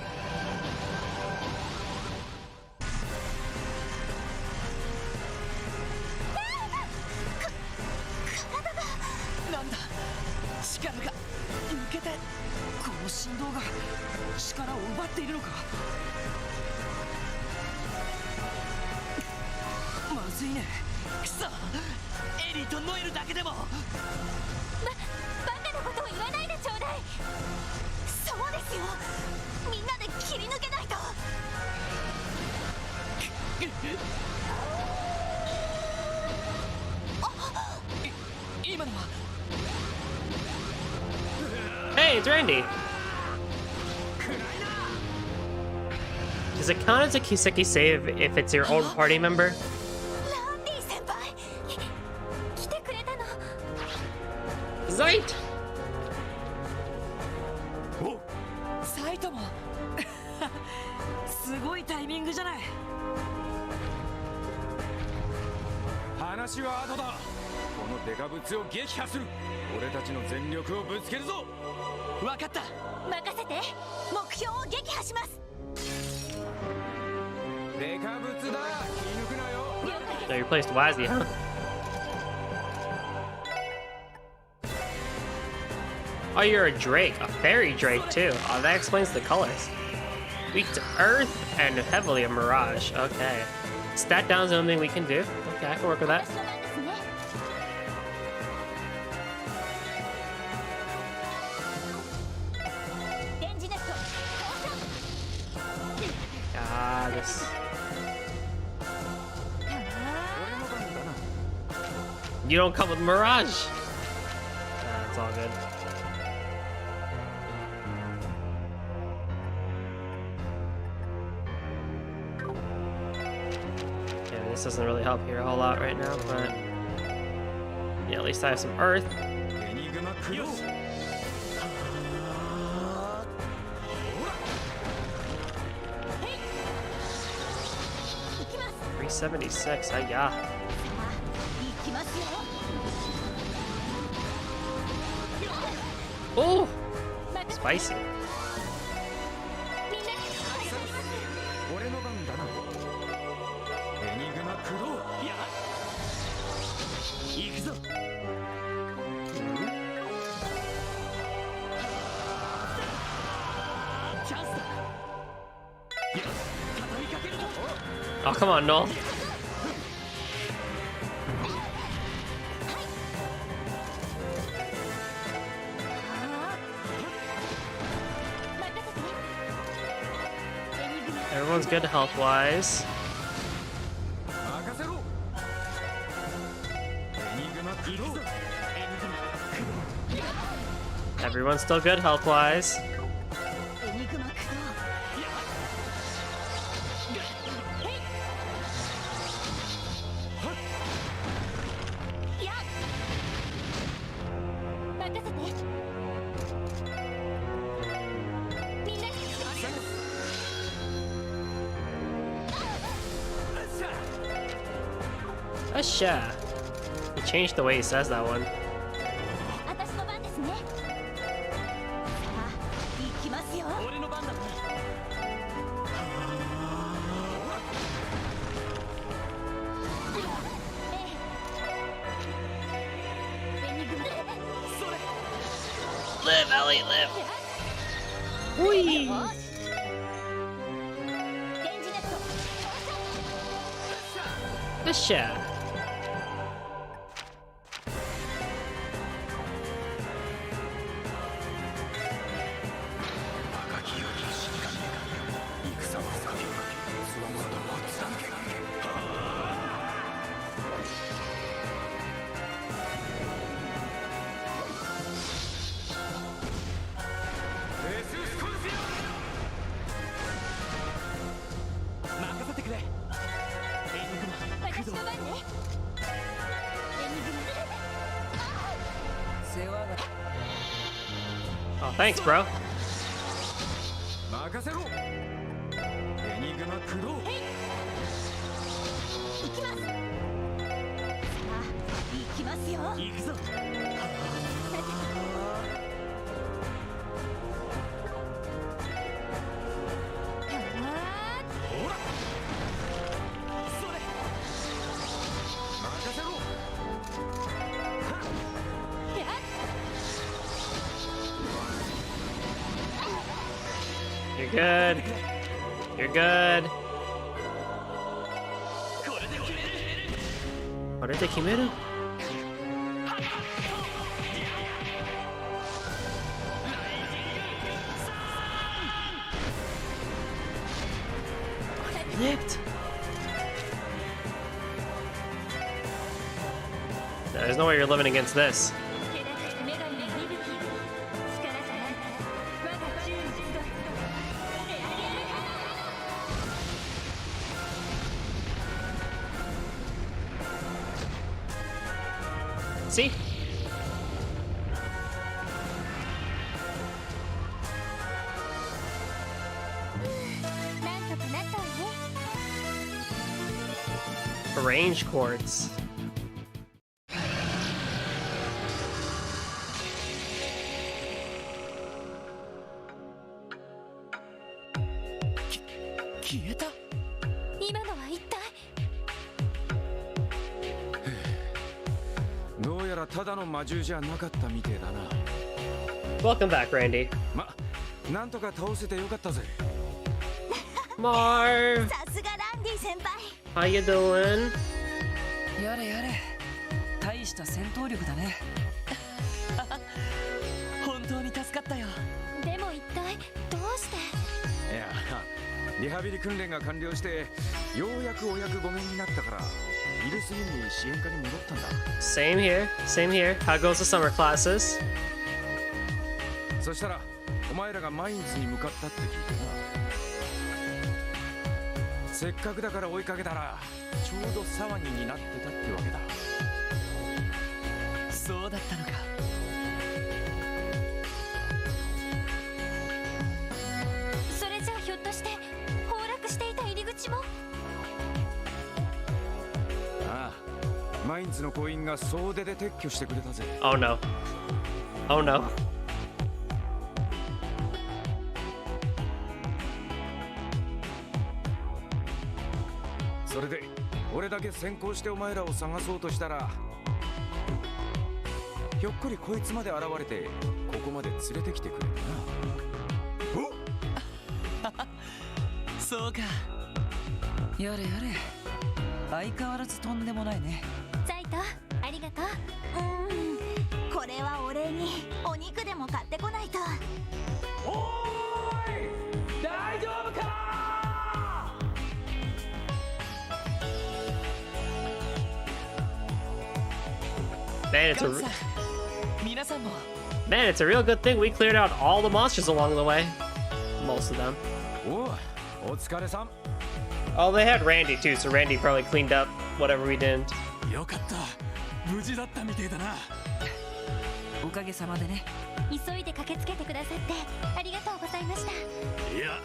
なんだ、力が抜けて。この振動が力を奪っているのか。まずいね。くそ、エリーとノエルだけでも。バカなことを言わないでちょうだい。そうですよ、みんなで切り抜けないと。今のは。 Hey, it's Randy. Does it count as a Kiseki save if it's your own party member? ランディ先輩、来てくれたの。Zeit! サイトもすごいタイミングじゃない。話は後だ。このデカブツを撃破する。俺たちの全力をぶつけるぞ。分かった。任せて。目標を撃破します。デカブツだ、気抜くなよ。 They replaced Wazzy, huh? Oh, you're a Drake. A fairy Drake, too. Oh, that explains the colors. Weak to Earth and heavily a Mirage. Okay. Stat down is the only thing we can do. Okay, I can work with that. 私の番ですね。 電磁ネット交換。 Ah, this. You don't come with Mirage. Nah, it's all good. Yeah, this doesn't really help here a whole lot right now, but yeah, at least I have some Earth. エニグマクロー。 376. Hi, yeah. 行きますよ。 Oh, 任せて。 spicy. みんな。俺の番だな。エニグマクロー。いや、行くぞ。チャンスだ。よし、畳みかけるぞ。 Oh, come on, Noel. 任せて。エニグマ。 Everyone's good health-wise. 任せろ。エニグマクロー。 Everyone's still good health-wise. エニグマ駆動。やっ。任せて。Asha. He changed the way he says that one. 私の番ですね。さあ、行きますよ。俺の番だな。エニグマ。 Live, Ellie, live. Whee! よし。電磁ネット。 Asha. 任せてくれ。エニグマ、私の番ね。エニグマ。世話が Oh, thanks, bro. 任せろ。エニグマ駆動。行きます。さあ、行きますよ。行くぞ。ほら。それ。任せろ。 You're good. You're good. これで決める。 What did they commit? Nicked. There's no way you're living against this. 気高き女神の息吹。力となった我が忠実と。See? なんとかなったわね。 Range chords. K- 消えた。今のは一体。どうやらただの魔獣じゃなかったみてえだな。 Welcome back, Randy. なんとか倒せてよかったぜ。 Marv, さすがランディ先輩。 how you doing? やれやれ大した戦闘力だね。本当に助かったよ。でも一体どうして。いや、リハビリ訓練が完了してようやくお役御免になったからイルスインに支援課に戻ったんだ。 Same here. Same here. How goes the summer classes? そしたらお前らがマインズに向かったって聞いてな。せっかくだから追いかけたらちょうど騒ぎになってたってわけだ。そうだったのか。それじゃあひょっとして崩落していた入り口も。ああ、マインズの行員が総出で撤去してくれたぜ。 Oh no. Oh no. それで俺だけ先行してお前らを探そうとしたらひょっこりこいつまで現れてここまで連れてきてくれたな。そうか。やれやれ相変わらずとんでもないね。ザイトありがとう。これはお礼にお肉でも買ってこないと。おーい、大丈夫か。 Man, it's ガ a ンさん、皆さんも。 man, it's a real good thing we cleared out all the monsters along the way. Most of them. お疲れさん。 Oh, they had Randy too, so Randy probably cleaned up whatever we didn't. よかった無事だったみてえだな。おかげさまでね。急いで駆けつけてくださってありがとうございました。いや、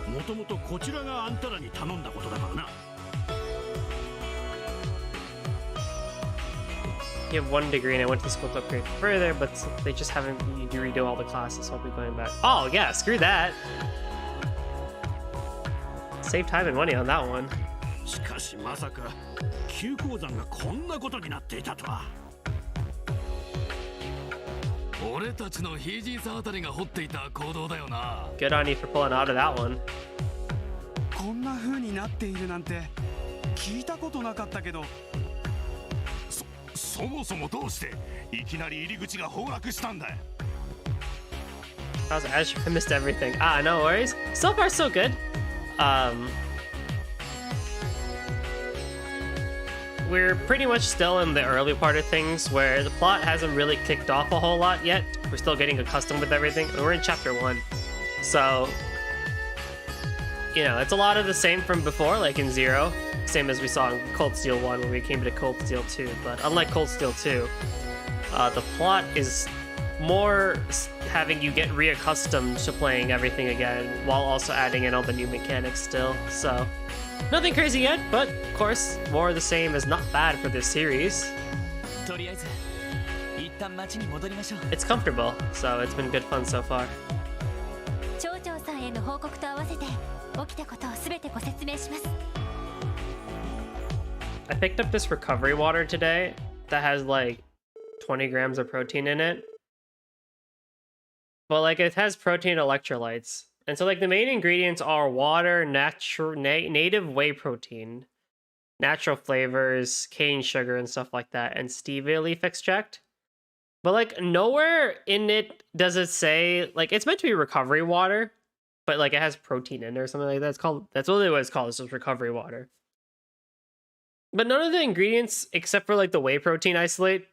もともとこちらがあんたらに頼んだことだからな。You have 1 degree, and I went to school to upgrade further, but they just haven't you redo all the classes, so I'll be going back. Oh yeah, screw that. Save time and money on that one. しかしまさか急鉱山がこんなことになっていたとは。俺たちのヒージーさんあたりが掘っていた坑道だよな。 Good on you for pulling out of that one. こんな風になっているなんて聞いたことなかったけど。そもそもどうしていきなり入り口が崩落したんだ。 How's Azure? I missed everything. Ah, no worries. So far, so good. We're pretty much still in the early part of things where the plot hasn't really kicked off a whole lot yet. We're still getting accustomed with everything. We're in chapter 1. So, you know, it's a lot of the same from before, like in 0. Same as we saw in Cold Steel 1 when we came to Cold Steel 2. But unlike Cold Steel 2, the plot is more having you get reaccustomed to playing everything again while also adding in all the new mechanics still. So, nothing crazy yet, but of course, more of the same is not bad for this series. とりあえず一旦町に戻りましょう。 It's comfortable, so it's been good fun so far. 町長さんへの報告と合わせて起きたことをすべてご説明します。 I picked up this recovery water today that has like 20 grams of protein in it. But like it has protein electrolytes. And so like the main ingredients are water, native whey protein, natural flavors, cane sugar and stuff like that, and stevia leaf extract. But like nowhere in it does it say, like it's meant to be recovery water, but like it has protein in it or something like that. That's really what it's called, it's just recovery water. But none of the ingredients, except for like the whey protein isolate,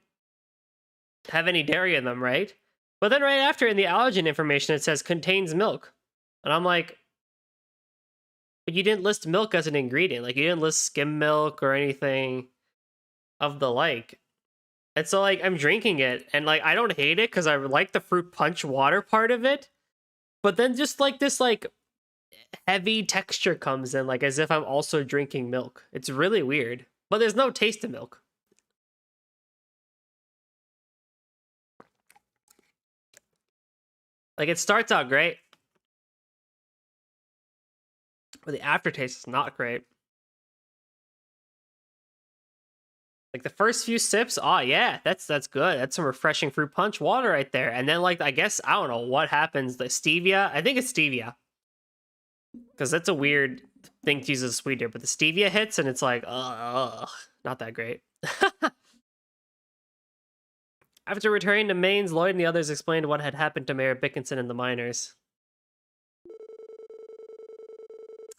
have any dairy in them, right? But then right after in the allergen information, it says contains milk. And I'm like, but you didn't list milk as an ingredient. Like you didn't list skim milk or anything of the like. And so like I'm drinking it and like I don't hate it because I like the fruit punch water part of it. But then just like this like heavy texture comes in, like as if I'm also drinking milk. It's really weird. But there's no taste of milk. Like it starts out great, but the aftertaste is not great. Like the first few sips, oh yeah, that's good. That's some refreshing fruit punch water right there. And then like I guess I don't know what happens. The stevia, I think it's stevia, because that's a weird thing to use as a sweetener. But the stevia hits and it's like, not that great. After returning to Mainz, Lloyd and the others explained what had happened to Mayor Bickinson and the miners.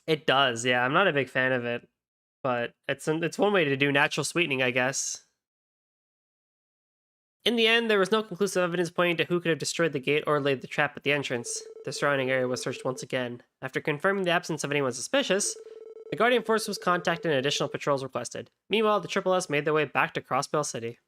It does, yeah. I'm not a big fan of it, but it's one way to do natural sweetening, I guess. In the end, there was no conclusive evidence pointing to who could have destroyed the gate or laid the trap at the entrance. The surrounding area was searched once again. After confirming the absence of anyone suspicious, the Guardian Force was contacted and additional patrols requested. Meanwhile, the Triple S made their way back to Crossbell City.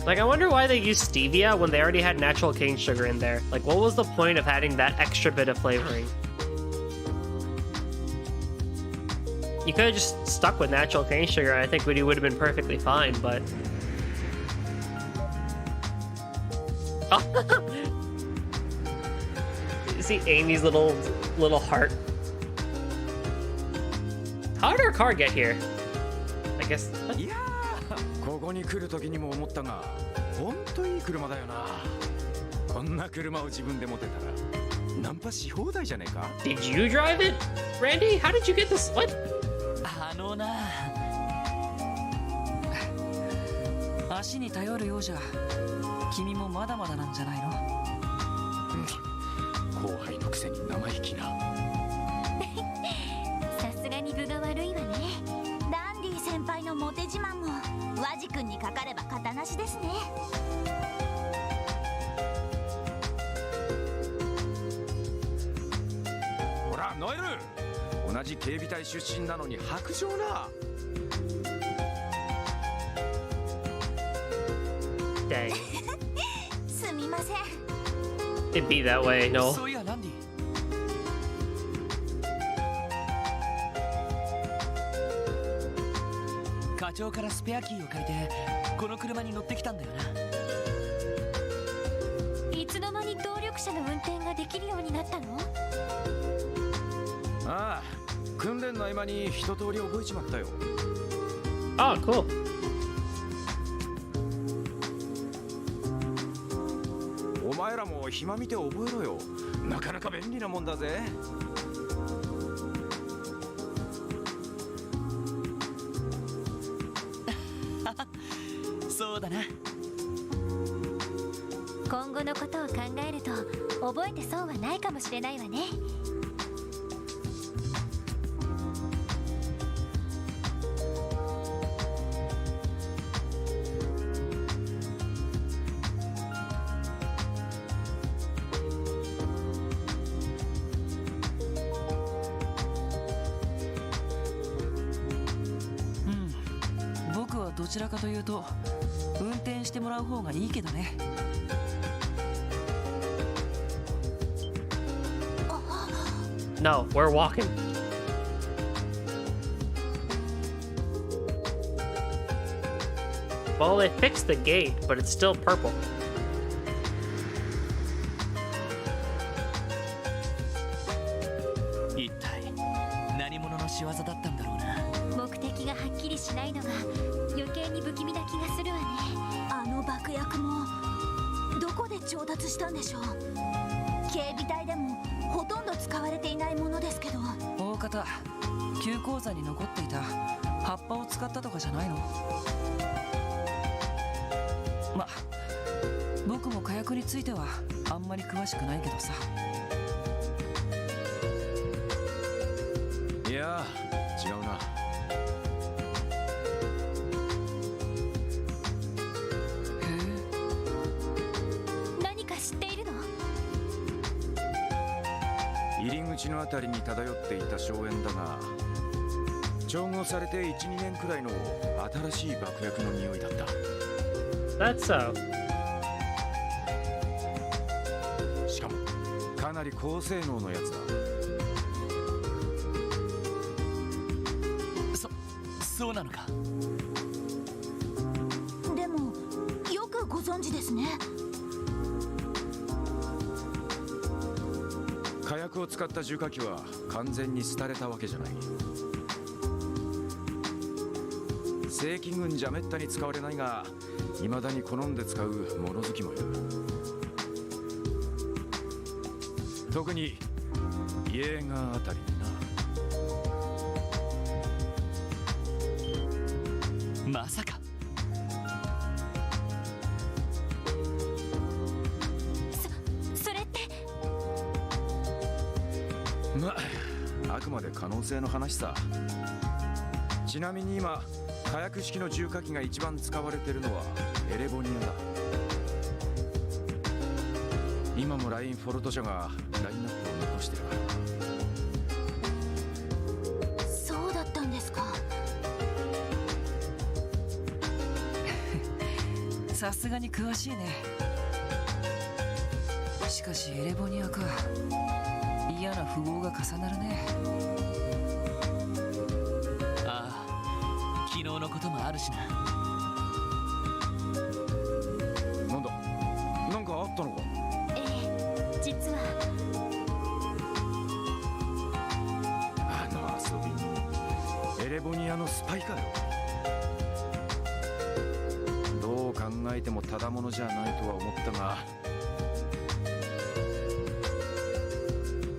Like, I wonder why they used stevia when they already had natural cane sugar in there. Like, what was the point of adding that extra bit of flavoring? You could have just stuck with natural cane sugar. I think we would have been perfectly fine, but... Oh. You see Amy's little heart. How did our car get here? I guess... Yeah. ここに来る時にも思ったが、本当いい車だよな。こんな車を自分で持てたらナンパし放題じゃねえか。 Did you drive it, Randy? How did you get this? What? 足に頼るようじゃ君もまだまだなんじゃないの。後輩のくせに生意気な。さすがに分が悪いわね。ダンディ先輩のモテ自慢も和ジ君にかかれば型なしですね。ほらノエル、同じ警備隊出身なのに白状な。Dang. すみません。 It'd be that way, no. そういやランディ。長からスペアキーを借りてこの車に乗ってきたんだよな。いつの間に動力車の運転ができるようになったの？ああ、訓練の合間に一通り覚えちまったよ。Oh, cool. お前らも暇見て覚えろよ。なかなか便利なもんだぜ。そうだな。今後のことを考えると覚えて損はないかもしれないわね。僕はどちらかというと運転してもらう方がいいけどね。No, we're walking. Well, they fixed the gate, but it's still purple. 一体何者の仕業だったんだろうな。目的がはっきりしないのが余計に不気味な気がするわね。あの爆薬もどこで調達したんでしょう。警備隊でもほとんど使われていないものですけど。大方旧鉱山に残っていた葉っぱを使ったとかじゃないの？ま、僕も火薬についてはあんまり詳しくないけどさ。いや違うな。何か知っているの？入り口のあたりに漂っていた硝煙だが、調合されて 1,2 年くらいの新しい爆薬の匂いだった。 That's so. しかもかなり高性能のやつだ。そうなのか。でもよくご存知ですね。火薬を使った重火器は完全に廃れたわけじゃない。正規軍じゃめったに使われないが、未だに好んで使う物好きもいる。特にイエーガーあたりにな。まさか。それって。まあくまで可能性の話さ。ちなみに今火薬式の重火器が一番使われているのはエレボニアだ。今もラインフォルト社がラインナップを残してる。そうだったんですか。さすがに詳しいね。しかしエレボニアか。嫌な富豪が重なるね。ああ、昨日のこともあるしな。なんだ、なんかあったのか。ええ、実はあの遊び、エレボニアのスパイかよ。どう考えてもただものじゃないとは思ったが、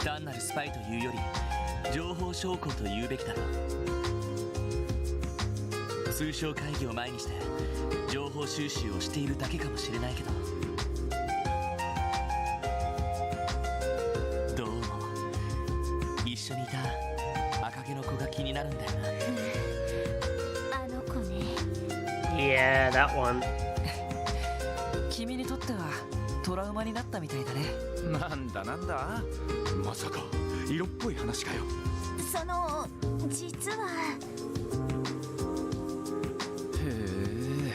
単なるスパイというより情報将校と言うべきだろう。通商会議を前にして情報収集をしているだけかもしれないけど、どうも一緒にいた赤毛の子が気になるんだよな。あの子ね。Yeah, that one. 君にとってはトラウマになったみたいだね。なんだなんだ、まさか色っぽい話かよ。その実は。へえ。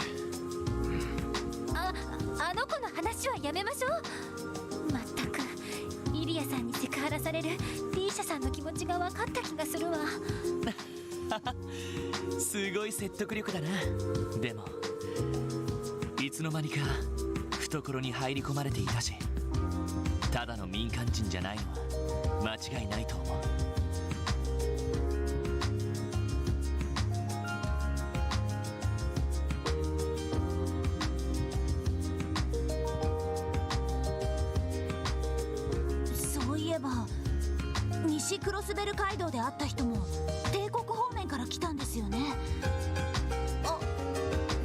あの子の話はやめましょう。まったくイリアさんにセクハラされる D 社さんの気持ちが分かった気がするわ。すごい説得力だな。でもいつの間にか懐に入り込まれていたし、ただの民間人じゃないのは間違いないと思う。そういえば西クロスベル街道で会った人も帝国方面から来たんですよね。あ、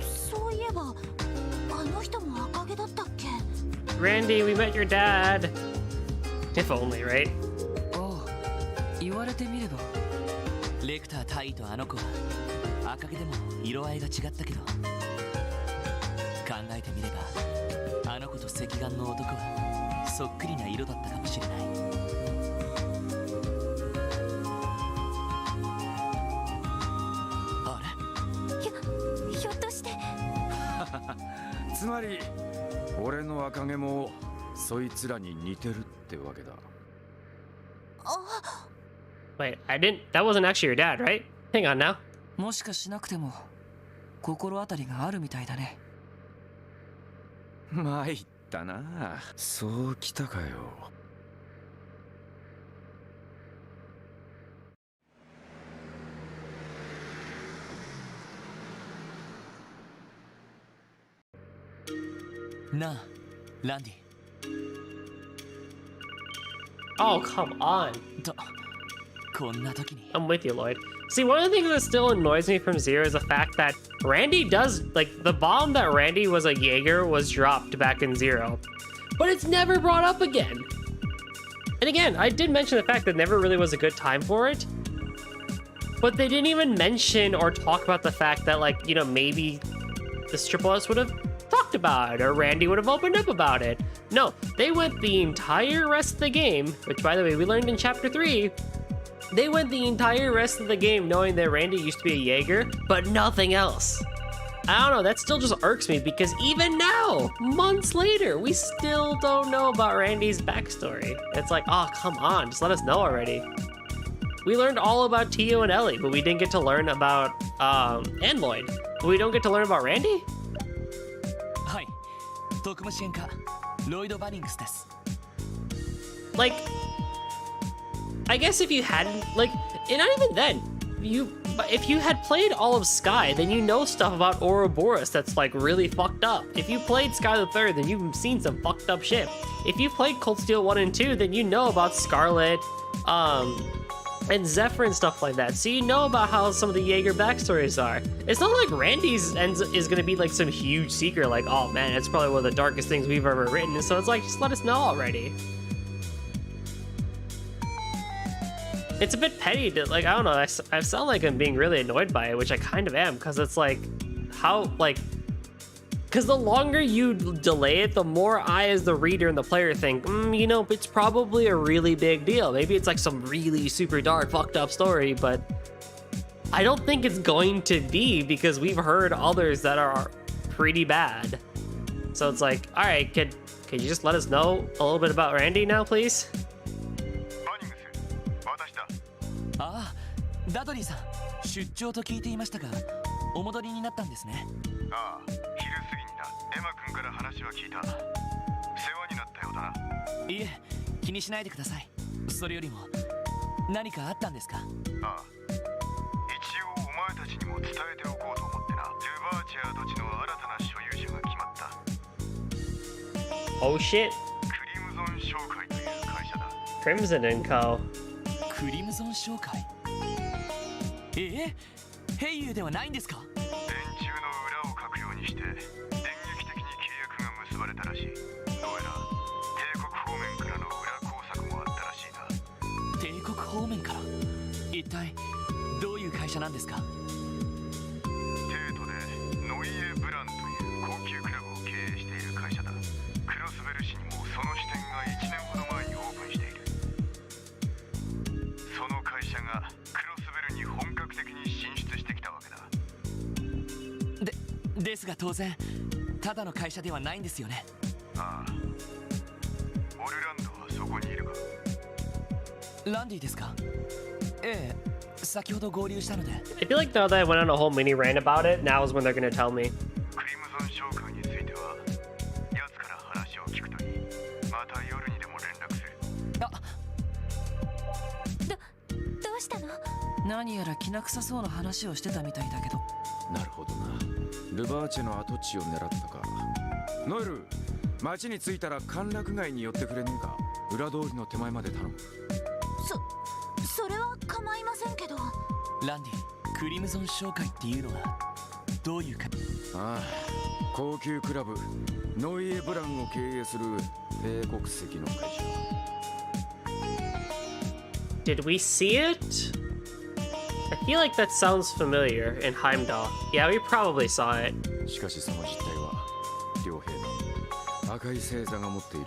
そういえばあの人も赤毛だったっけ。 Randy, we met your dad. If only, right? ああ、言われてみれば。レクタータイとあの子は赤毛でも色合いが違ったけど、考えてみればあの子と赤眼の男はそっくりな色だったかもしれない。あれ、ひょっとしてつまり俺の赤毛もそいつらに似てるってわけだ。あ Wait, that wasn't actually your dad, right? Hang on now. もしかしなくても心当たりがあるみたいだね。参ったな。そうきたかよ。なあ、ランディ。 Oh, come on. とこんな時に I'm with you, Lloyd. See, one of the things that still annoys me from Zero is the fact that Randy does, like, the bomb that Randy was a Jaeger was dropped back in Zero, but it's never brought up again. And again, I did mention the fact that never really was a good time for it, but they didn't even mention or talk about the fact that, like, you know, maybe this Triple S would have talked about it, or Randy would have opened up about it. No, they went the entire rest of the game, which, by the way, we learned in Chapter 3, they went the entire rest of the game knowing that Randy used to be a Jaeger, but nothing else. I don't know, that still just irks me because even now, months later, we still don't know about Randy's backstory. It's like, oh, come on, just let us know already. We learned all about Tio and Ellie, but we didn't get to learn about, and Lloyd. But we don't get to learn about Randy? はい、特務支援課ロイド・バニングスです。 Like, I guess if you hadn't, like, and not even then, if you had played all of Sky, then you know stuff about Ouroboros that's like really fucked up. If you played Sky the Third, then you've seen some fucked up shit. If you played Cold Steel 1 and 2, then you know about Scarlet, and Zephyr and stuff like that. So you know about how some of the Jaeger backstories are. It's not like Randy's is gonna be like some huge secret, like, oh man, it's probably one of the darkest things we've ever written. So it's like, just let us know already. It's a bit petty to, like, I don't know, I sound like I'm being really annoyed by it, which I kind of am, because it's like, how, like, because the longer you delay it, the more I, as the reader and the player, think, you know, it's probably a really big deal. Maybe it's like some really super dark, fucked up story, but I don't think it's going to be, because we've heard others that are pretty bad. So it's like, all right, could you just let us know a little bit about Randy now, please? ああ、ダドリーさん、出張と聞いていましたが、お戻りになったんですね。ああ、昼過ぎにな、エマ君から話は聞いた。世話になったようだな。いえ、気にしないでください。それよりも、何かあったんですか？ああ、一応お前たちにも伝えておこうと思ってな。ルバーチャー土地の新たな所有者が決まった。Oh shit. クリムゾン商会という会社だ。Crimson & Co. クリムゾン商会？ヘイユーではないんですか？電柱の裏をかくようにして電撃的に契約が結ばれたらしい。どうやら帝国方面からの裏工作もあったらしいな。帝国方面から？一体どういう会社なんですか？帝都でノイエ・ブランという高級クラブを経営している会社だ。クロスベル市にもその支店が1年ほど前にオープンしている。その会社がクロスベルに本格的に進出してきたわけだ。ですが当然ただの会社ではないんですよね。ああ、オルランドはそこにいるか？ランディですか？ええ、先ほど合流したので。 I feel like now that I went on a whole mini rant about it, now is when they're gonna tell me. クリムゾン商会については奴から話を聞くといい。また夜にでも連絡する。どうしたの？何やらきな臭そうな話をしてたみたいだけど。なるほどな。ルバーチェの跡地を狙ったか。ノエル、町に着いたら歓楽街に寄ってくれねえか。裏通りの手前まで頼む。それは構いませんけど。ランディ、クリムゾン商会っていうのはどういうか。ああ、高級クラブノイエ・ブランを経営する米国籍の会社。 Did we see it? I feel like that sounds familiar in Heimdall. Yeah, we probably saw it. しかしその実態は両兵の赤い星座が持っている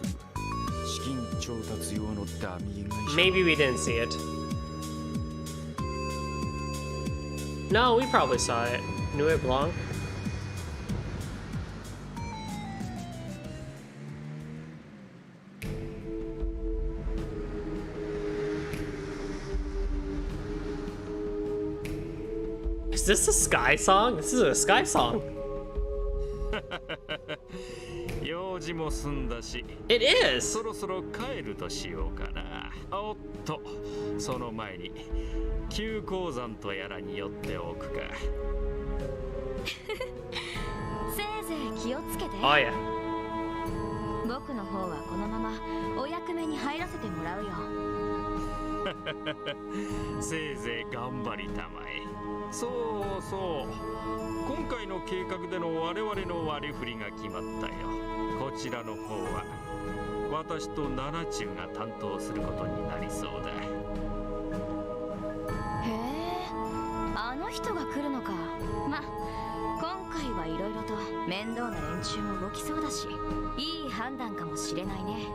資金調達用のダミー会社。 Maybe we didn't see it. No, we probably saw it. Knew it belonged. Is this a Sky song? This is a Sky song. 用事も済んだし、 It is. そろそろ帰るとしようかな。おっと、その前に急鉱山とやらに寄っておくか。せいぜい気をつけて。 Oh yeah. 僕の方はこのままお役目に入らせてもらうよ。せいぜい頑張りたまえ。そうそう、今回の計画での我々の割り振りが決まったよ。こちらの方は私とナナチュウが担当することになりそうだ。へえ、あの人が来るのか。ま、今回はいろいろと面倒な連中も動きそうだし、いい判断かもしれないね。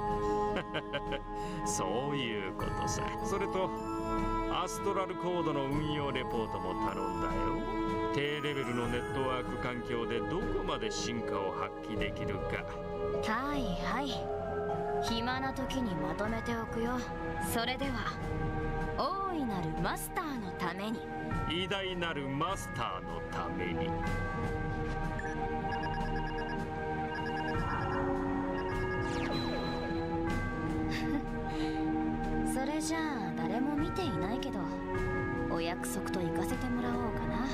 そういうことさ。それとアストラルコードの運用レポートも頼んだよ。低レベルのネットワーク環境でどこまで進化を発揮できるか。はいはい、暇な時にまとめておくよ。それでは大いなるマスターのために。偉大なるマスターのために。それじゃあ誰も見ていないけど、お約束と行かせてもらおうかな。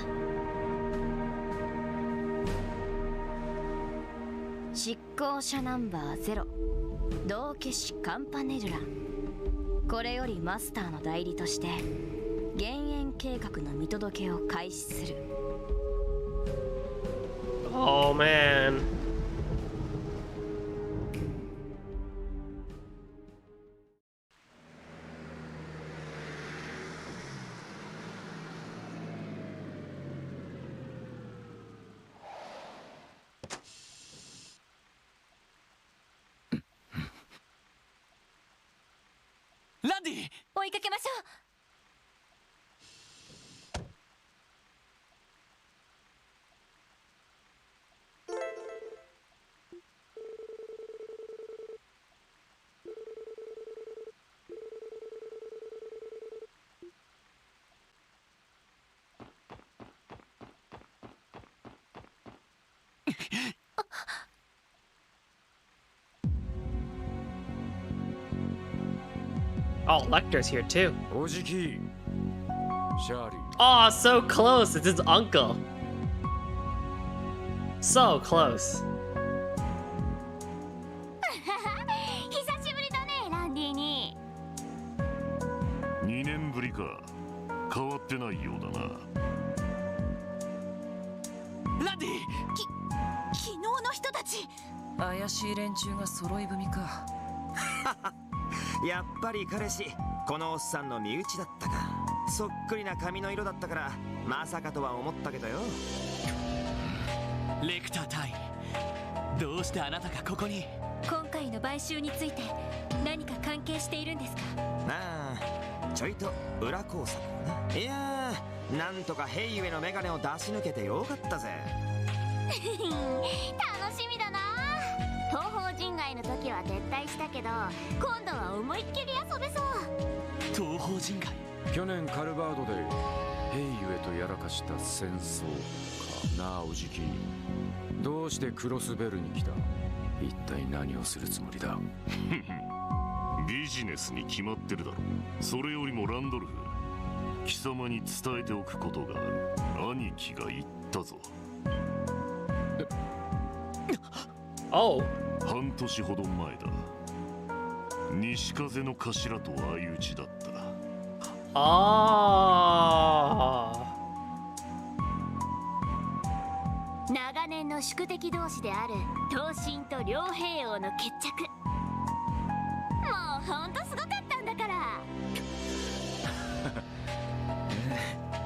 執行者ナンバー0、道化師カンパネルラン。これよりマスターの代理として減塩計画の見届けを開始する。 Oh man. Landy! 追いかけましょう。Oh, Lecter's here too. おじきシャーリー。 Oh, so close. It's his uncle. So close. 久しぶりだね、ランディに。2年ぶりか。変わってないようだな。ランディ！昨日の人たち。怪しい連中が揃い踏みか。やっぱり彼氏、このおっさんの身内だったか。そっくりな髪の色だったからまさかとは思ったけどよ。レクター隊、どうしてあなたがここに？今回の買収について何か関係しているんですか？ああ、ちょいと裏工作な。いやー、なんとかヘイウェイのメガネを出し抜けてよかったぜ。楽しみだな。東方人外の時は撤退したけど、今度は思いっきり遊べそう。東方人外。去年カルバードで兵ゆえとやらかした戦争かなあ。おじき、どうしてクロスベルに来た？一体何をするつもりだ？ビジネスに決まってるだろ。それよりもランドルフ、貴様に伝えておくことがある。兄貴が言ったぞ。Oh. 半年ほど前だ。西風の頭と相打ちだった。あ長年の宿敵同士である東進と両兵王の決着。もうほんとすごかったんだから。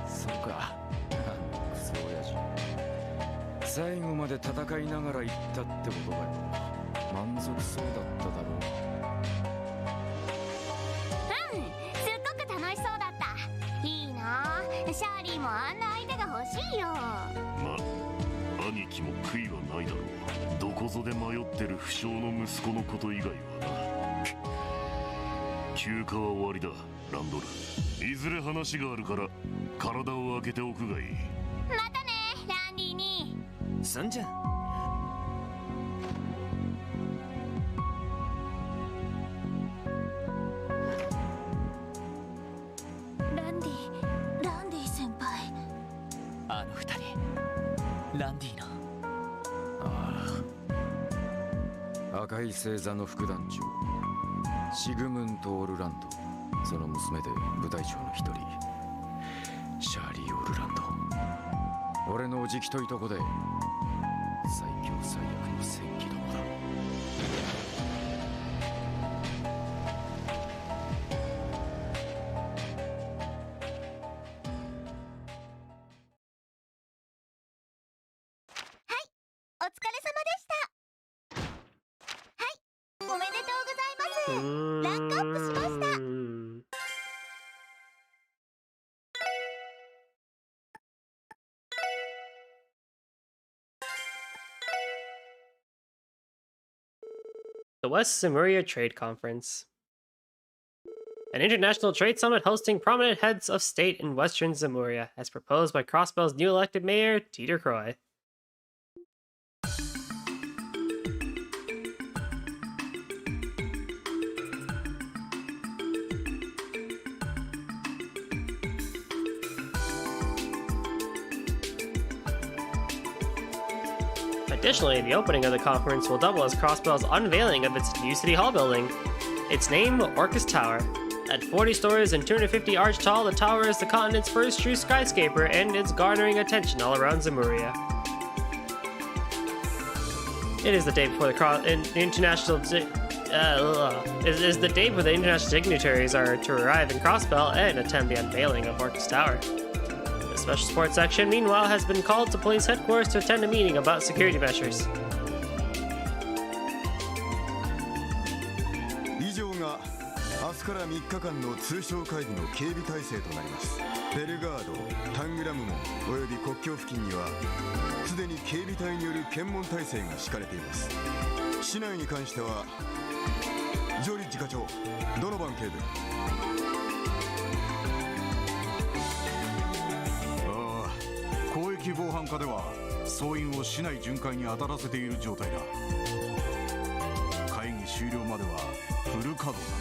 そうか。クソ親父。最後まで戦いながら行ったってことだよ。満足そうだっただろう。うん、すっごく楽しそうだった。いいなあ。シャーリーもあんな相手が欲しいよ。ま、兄貴も悔いはないだろう。どこぞで迷ってる不肖の息子のこと以外はな。休暇は終わりだ、ランドル。いずれ話があるから体を開けておくがいい。またね、ランディに。そんじゃ。ランディ先輩。あの二人、ランディの。ああ、赤い星座の副団長シグムント・オルランド、その娘で部隊長の一人シャーリー・オルランド。俺のおじきといとこで最強最悪の戦記どもだ。お疲れ様でした。はい、おめでとうございます。ランクアップしました。The West Zemuria Trade Conference. An international trade summit hosting prominent heads of state in Western Zemuria, as proposed by Crossbell's new elected mayor, Dieter Croy. Additionally, the opening of the conference will double as Crossbell's unveiling of its new City Hall building. Its name, Orcus Tower. At 40 stories and 250 arch tall, the tower is the continent's first true skyscraper, and it's garnering attention all around Zemuria. It is the day before the international dignitaries are to arrive in Crossbell and attend the unveiling of Orcus Tower. The special sports section, meanwhile, has been called to police headquarters to attend a meeting about security measures. 以上が明日から3日間の通商会議の警備体制となります。ベルガード、タングラム門および国境付近にはすでに警備隊による検問体制が敷かれています。市内に関してはジョリッジ課長、ドノバン警部。広域防犯課では総員を市内巡回に当たらせている状態だ。会議終了まではフル稼働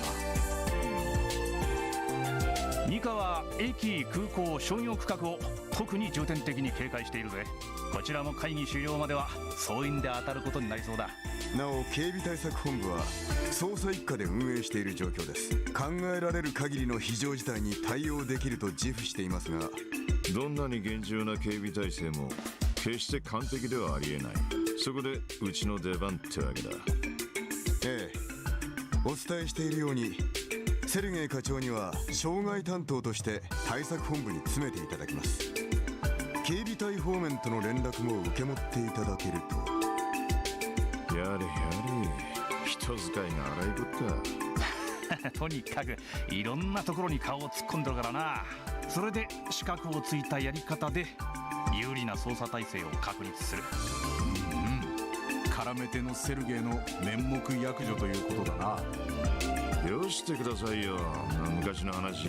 だな。ニカは駅、空港、商業区画を特に重点的に警戒しているぜ。こちらも会議終了までは総員で当たることになりそうだ。なお警備対策本部は捜査一課で運営している状況です。考えられる限りの非常事態に対応できると自負していますが、どんなに厳重な警備体制も決して完璧ではありえない。そこでうちの出番ってわけだ。ええ、お伝えしているようにセルゲイ課長には障害担当として対策本部に詰めていただきます。警備隊方面との連絡も受け持っていただけると。やれやれ、人使いが荒いこったとにかくいろんなところに顔を突っ込んでるからな。それで資格をついたやり方で有利な捜査体制を確立する。絡め手のセルゲイの面目躍如ということだな。よしてくださいよ、昔の話。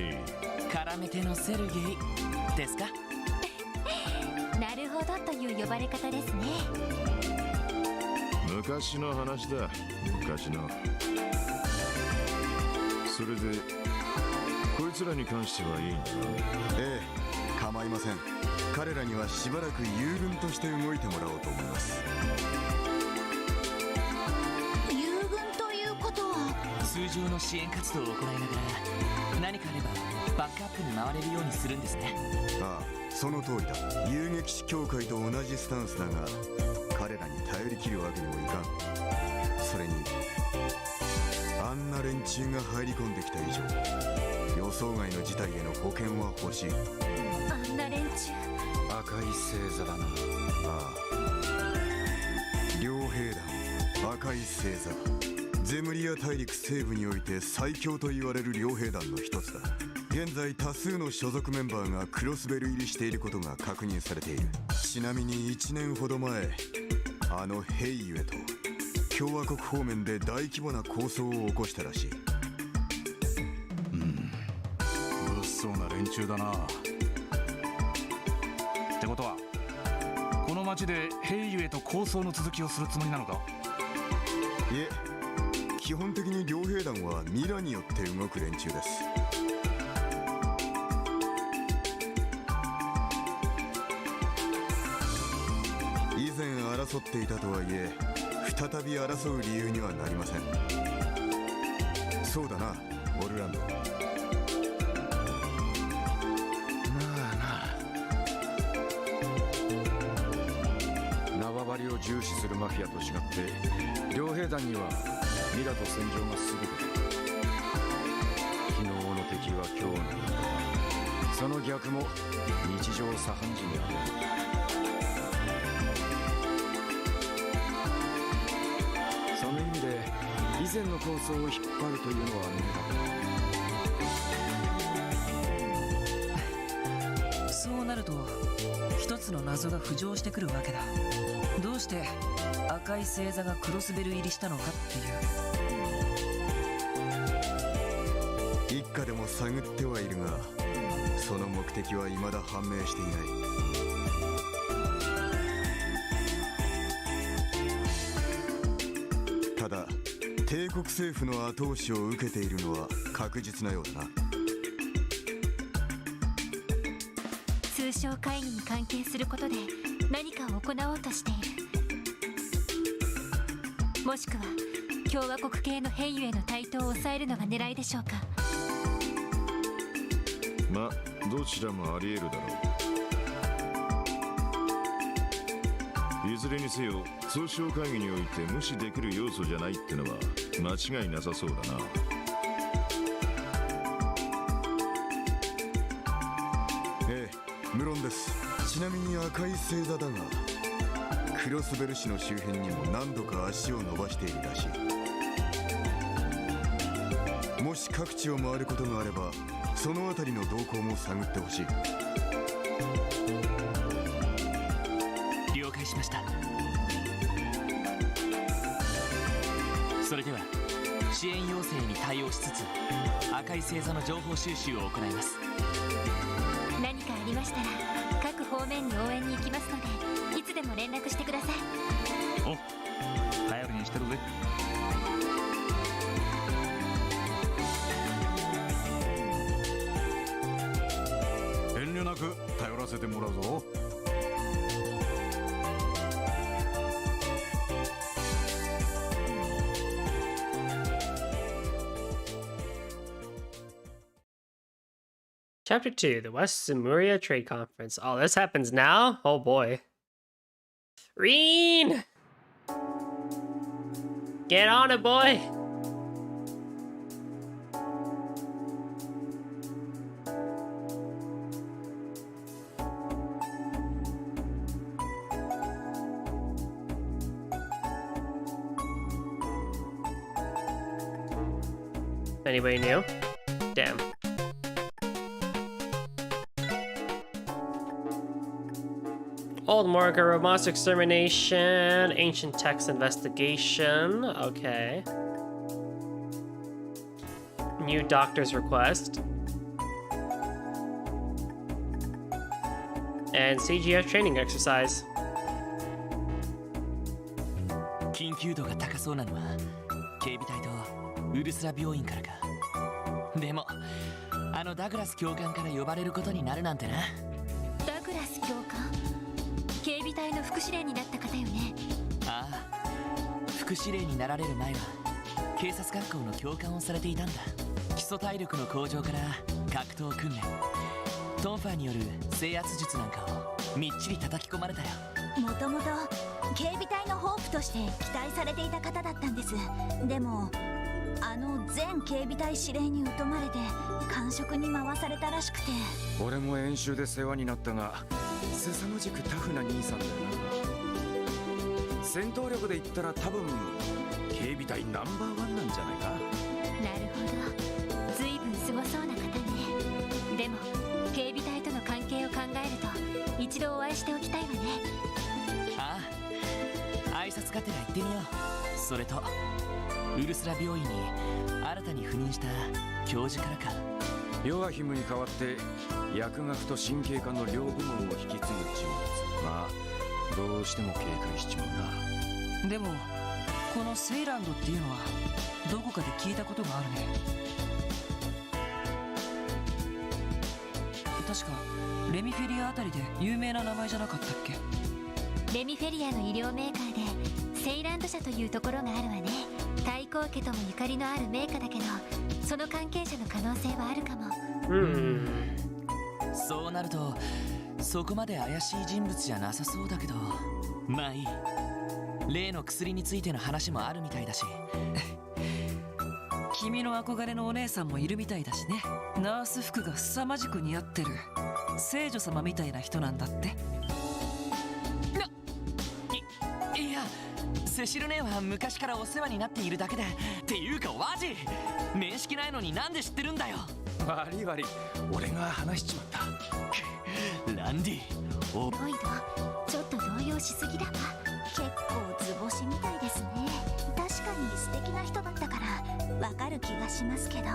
絡めてのセルゲイですか？なるほどという呼ばれ方ですね。昔の話だ、昔の。それでこいつらに関してはいいんだな。ええ、構いません。彼らにはしばらく友軍として動いてもらおうと思います。友軍ということは通常の支援活動を行いながら何かあればバックアップに回れるようにするんですね。ああ、その通りだ。遊撃士協会と同じスタンスだが、彼らに頼り切るわけにもいかん。それにあんな連中が入り込んできた以上、予想外の事態への保険は欲しい。あんな連中。赤い星座だな。ああ、両兵団赤い星座、ゼムリア大陸西部において最強と言われる両兵団の一つだ。現在多数の所属メンバーがクロスベル入りしていることが確認されている。ちなみに1年ほど前、あのヘイユエと共和国方面で大規模な抗争を起こしたらしい。物騒な連中だな。ってことはこの町でヘイユエと抗争の続きをするつもりなのか？いえ、基本的に両兵団はミラによって動く連中です。以前争っていたとはいえ、再び争う理由にはなりません。そうだな、オルランド。縄張りを重視するマフィアと違って両兵団にはミラと戦場が全てだ。昨日の敵は今日の味方、その逆も日常茶飯事にある。その意味で以前の構想を引っ張るというのは無駄だ。そうなると一つの謎が浮上してくるわけだ。どうして赤い星座がクロスベル入りしたのかっていう。一家でも探ってはいるが、その目的は未だ判明していない。ただ帝国政府の後押しを受けているのは確実なようだな。通商会議に関係することで何かを行おうとしている。もしくは共和国系のヘイユエの台頭を抑えるのが狙いでしょうか。まあどちらもあり得るだろう。いずれにせよ通商会議において無視できる要素じゃないってのは間違いなさそうだな。ええ、無論です。ちなみに赤い星座だが、クロスベル市の周辺にも何度か足を伸ばしているらしい。もし各地を回ることがあれば、その辺りの動向も探ってほしい。了解しました。それでは支援要請に対応しつつ赤い星座の情報収集を行います。何かありましたら各方面に応援に行きますので、いつでも連絡してください。お、頼りにしてるぜ。遠慮なく頼らせてもらうぞ。Chapter 2, the West Zemuria Trade Conference. Oh, this happens now? Oh boy. Reen! Get on it, boy! Anybody new? Damn. Old marker, robots extermination, ancient text investigation. Okay. New doctor's request. and CGF training exercise. 緊急度が高そうなのは警備隊とウルスラ病院からか。でもあのダグラス教官から呼ばれることになるなんてな。ダグラス教官、警備隊の副司令になった方よね。ああ、副司令になられる前は警察学校の教官をされていたんだ。基礎体力の向上から格闘訓練、トンファーによる制圧術なんかをみっちり叩き込まれたよ。もともと警備隊のホープとして期待されていた方だったんです。でもあの前警備隊司令に疎まれて官職に回されたらしくて。俺も演習で世話になったが凄まじくタフな兄さんだよな。戦闘力で言ったら多分警備隊ナンバーワンなんじゃないか。なるほど、随分すごそうな方ね。でも警備隊との関係を考えると一度お会いしておきたいわね。ああ、挨拶がてら行ってみよう。それとウルスラ病院に新たに赴任した教授からか。ヨアヒムに代わって薬学と神経科の両部門を引き継ぐ人物。まあどうしても警戒しちまうな。でもこのセイランドっていうのはどこかで聞いたことがあるね。確かレミフェリアあたりで有名な名前じゃなかったっけ。レミフェリアの医療メーカーでセイランド社というところがあるわね。太閤家ともゆかりのあるメーカーだけど、その関係者の可能性はあるかも。そうなるとそこまで怪しい人物じゃなさそうだけど、まあいい。例の薬についての話もあるみたいだし君の憧れのお姉さんもいるみたいだしね。ナース服が凄まじく似合ってる聖女様みたいな人なんだって。いや、セシル姉は昔からお世話になっているだけで。っていうかワジ、面識ないのになんで知ってるんだよ。悪い悪い、俺が話しちまった。ランディ、おロイド、ちょっと動揺しすぎだわ。結構図星みたいですね。確かに素敵な人だったからわかる気がしますけど。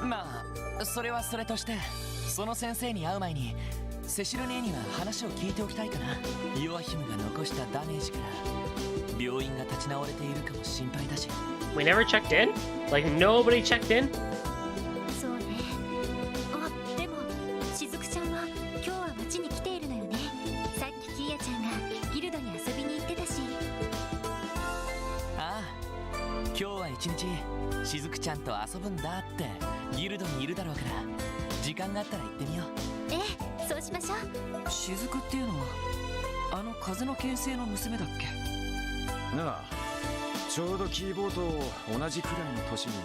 まあそれはそれとして、その先生に会う前にセシル姉には話を聞いておきたいかな。ヨアヒムが残したダメージから病院が立ち直れているかも心配だし。 We never checked in? Like nobody checked in? そうね。あ、でもしずくちゃんは今日は町に来ているのよね。さっきキーヤちゃんがギルドに遊びに行ってたし。ああ、今日は一日しずくちゃんと遊ぶんだってギルドにいるだろうから、時間があったら行ってみよう。ええ、そうしましょう。雫っていうのはあの風の牽制の娘だっけ。なあ、ちょうどキーボーと同じくらいの年にな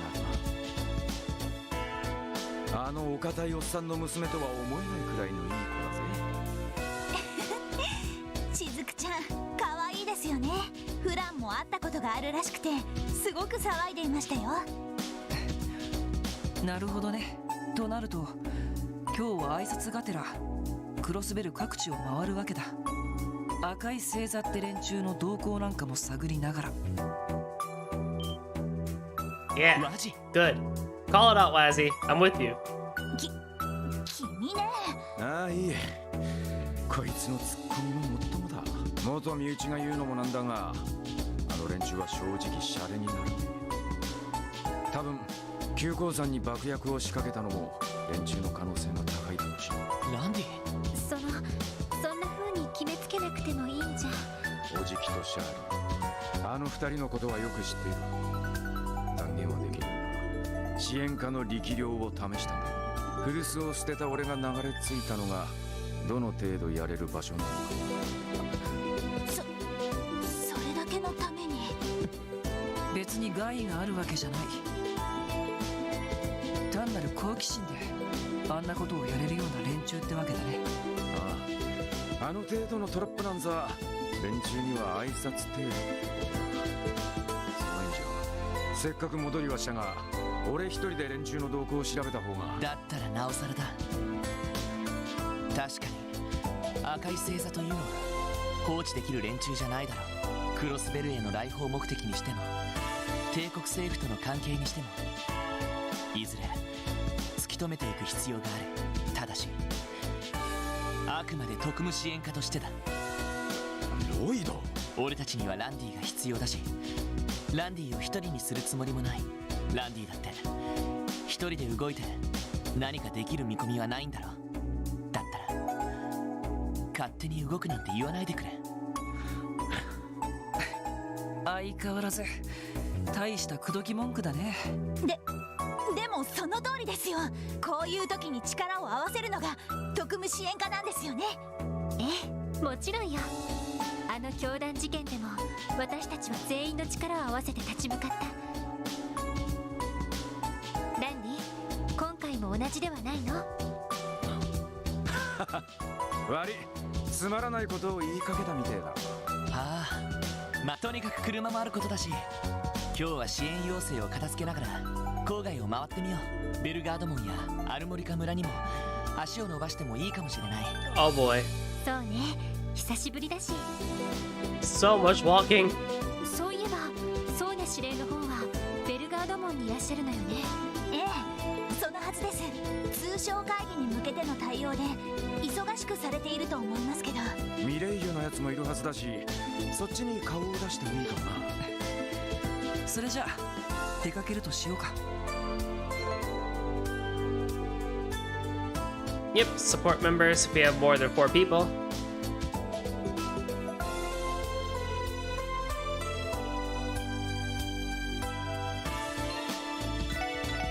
るな。あのお堅いおっさんの娘とは思えないくらいのいい子だぜ。しずくちゃん、可愛いですよね。フランも会ったことがあるらしくてすごく騒いでいましたよ。なるほどね。となると今日は挨拶がてらクロスベル各地を回るわけだ。赤い星座って連中の動向なんかも探りながら。Yeah, good. Call it out, Wazzy. I'm with you. 君ね。ああ、いい。こいつのツッコミももっともだ。元身内が言うのもなんだが、あの連中は正直シャレになる。多分急降山に爆薬を仕掛けたのも連中の可能性が高いだろうし。ランディ、そんな風に決めつけなくてもいいんじゃ。おじきとシャーリー、あの二人のことはよく知っている。断言はできるが、支援家の力量を試したんだ。古巣を捨てた俺が流れ着いたのがどの程度やれる場所なのか。それだけのために。別に害があるわけじゃない。単なる好奇心であんなことをやれるような連中ってわけだね。あの程度のトラップなんざ連中には挨拶程度。その意味じゃせっかく戻りはしたが、俺一人で連中の動向を調べた方が。だったらなおさらだ。確かに赤い星座というのは放置できる連中じゃないだろう。クロスベルへの来訪目的にしても帝国政府との関係にしても、いずれ突き止めていく必要がある。ただしあくまで特務支援家としてだ。ロイド、俺たちにはランディが必要だし、ランディを一人にするつもりもない。ランディだって一人で動いて何かできる見込みはないんだろう。だったら勝手に動くなんて言わないでくれ。相変わらず大した口説き文句だね。でもその通りですよ。こういう時に力を合わせるのが特務支援家なんですよね。ええ、もちろんよ。あの教団事件でも私たちは全員の力を合わせて立ち向かった。ランディ、今回も同じではないの？悪い、つまらないことを言いかけたみてえだ。ああ、とにかく車もあることだし、今日は支援要請を片付けながら郊外を回ってみよう。ベルガード門やアルモリカ村にも足を伸ばしてもいいかもしれない。 Oh boy. そうね、久しぶりだし。 So much walking. そういえばソーニャ司令の方はベルガード門にいらっしゃるのよね。ええ、そのはずです。通商会議に向けての対応で忙しくされていると思いますけど。ミレイユのやつもいるはずだし、そっちに顔を出してもいいかもな。それじゃあ出かけるとしようか。Yep, support members if we have more than 4 people.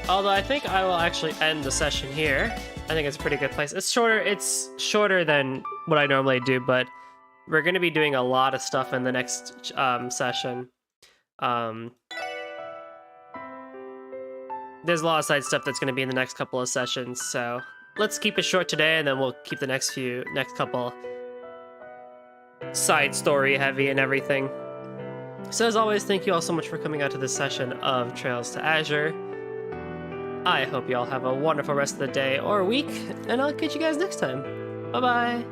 Although I think I will actually end the session here. I think it's a pretty good place. It's shorter than what I normally do, but we're going to be doing a lot of stuff in the next session. There's a lot of side stuff that's going to be in the next couple of sessions, so let's keep it short today, and then we'll keep the next couple side story heavy and everything. So as always, thank you all so much for coming out to this session of Trails to Azure. I hope you all have a wonderful rest of the day or week, and I'll catch you guys next time. Bye-bye!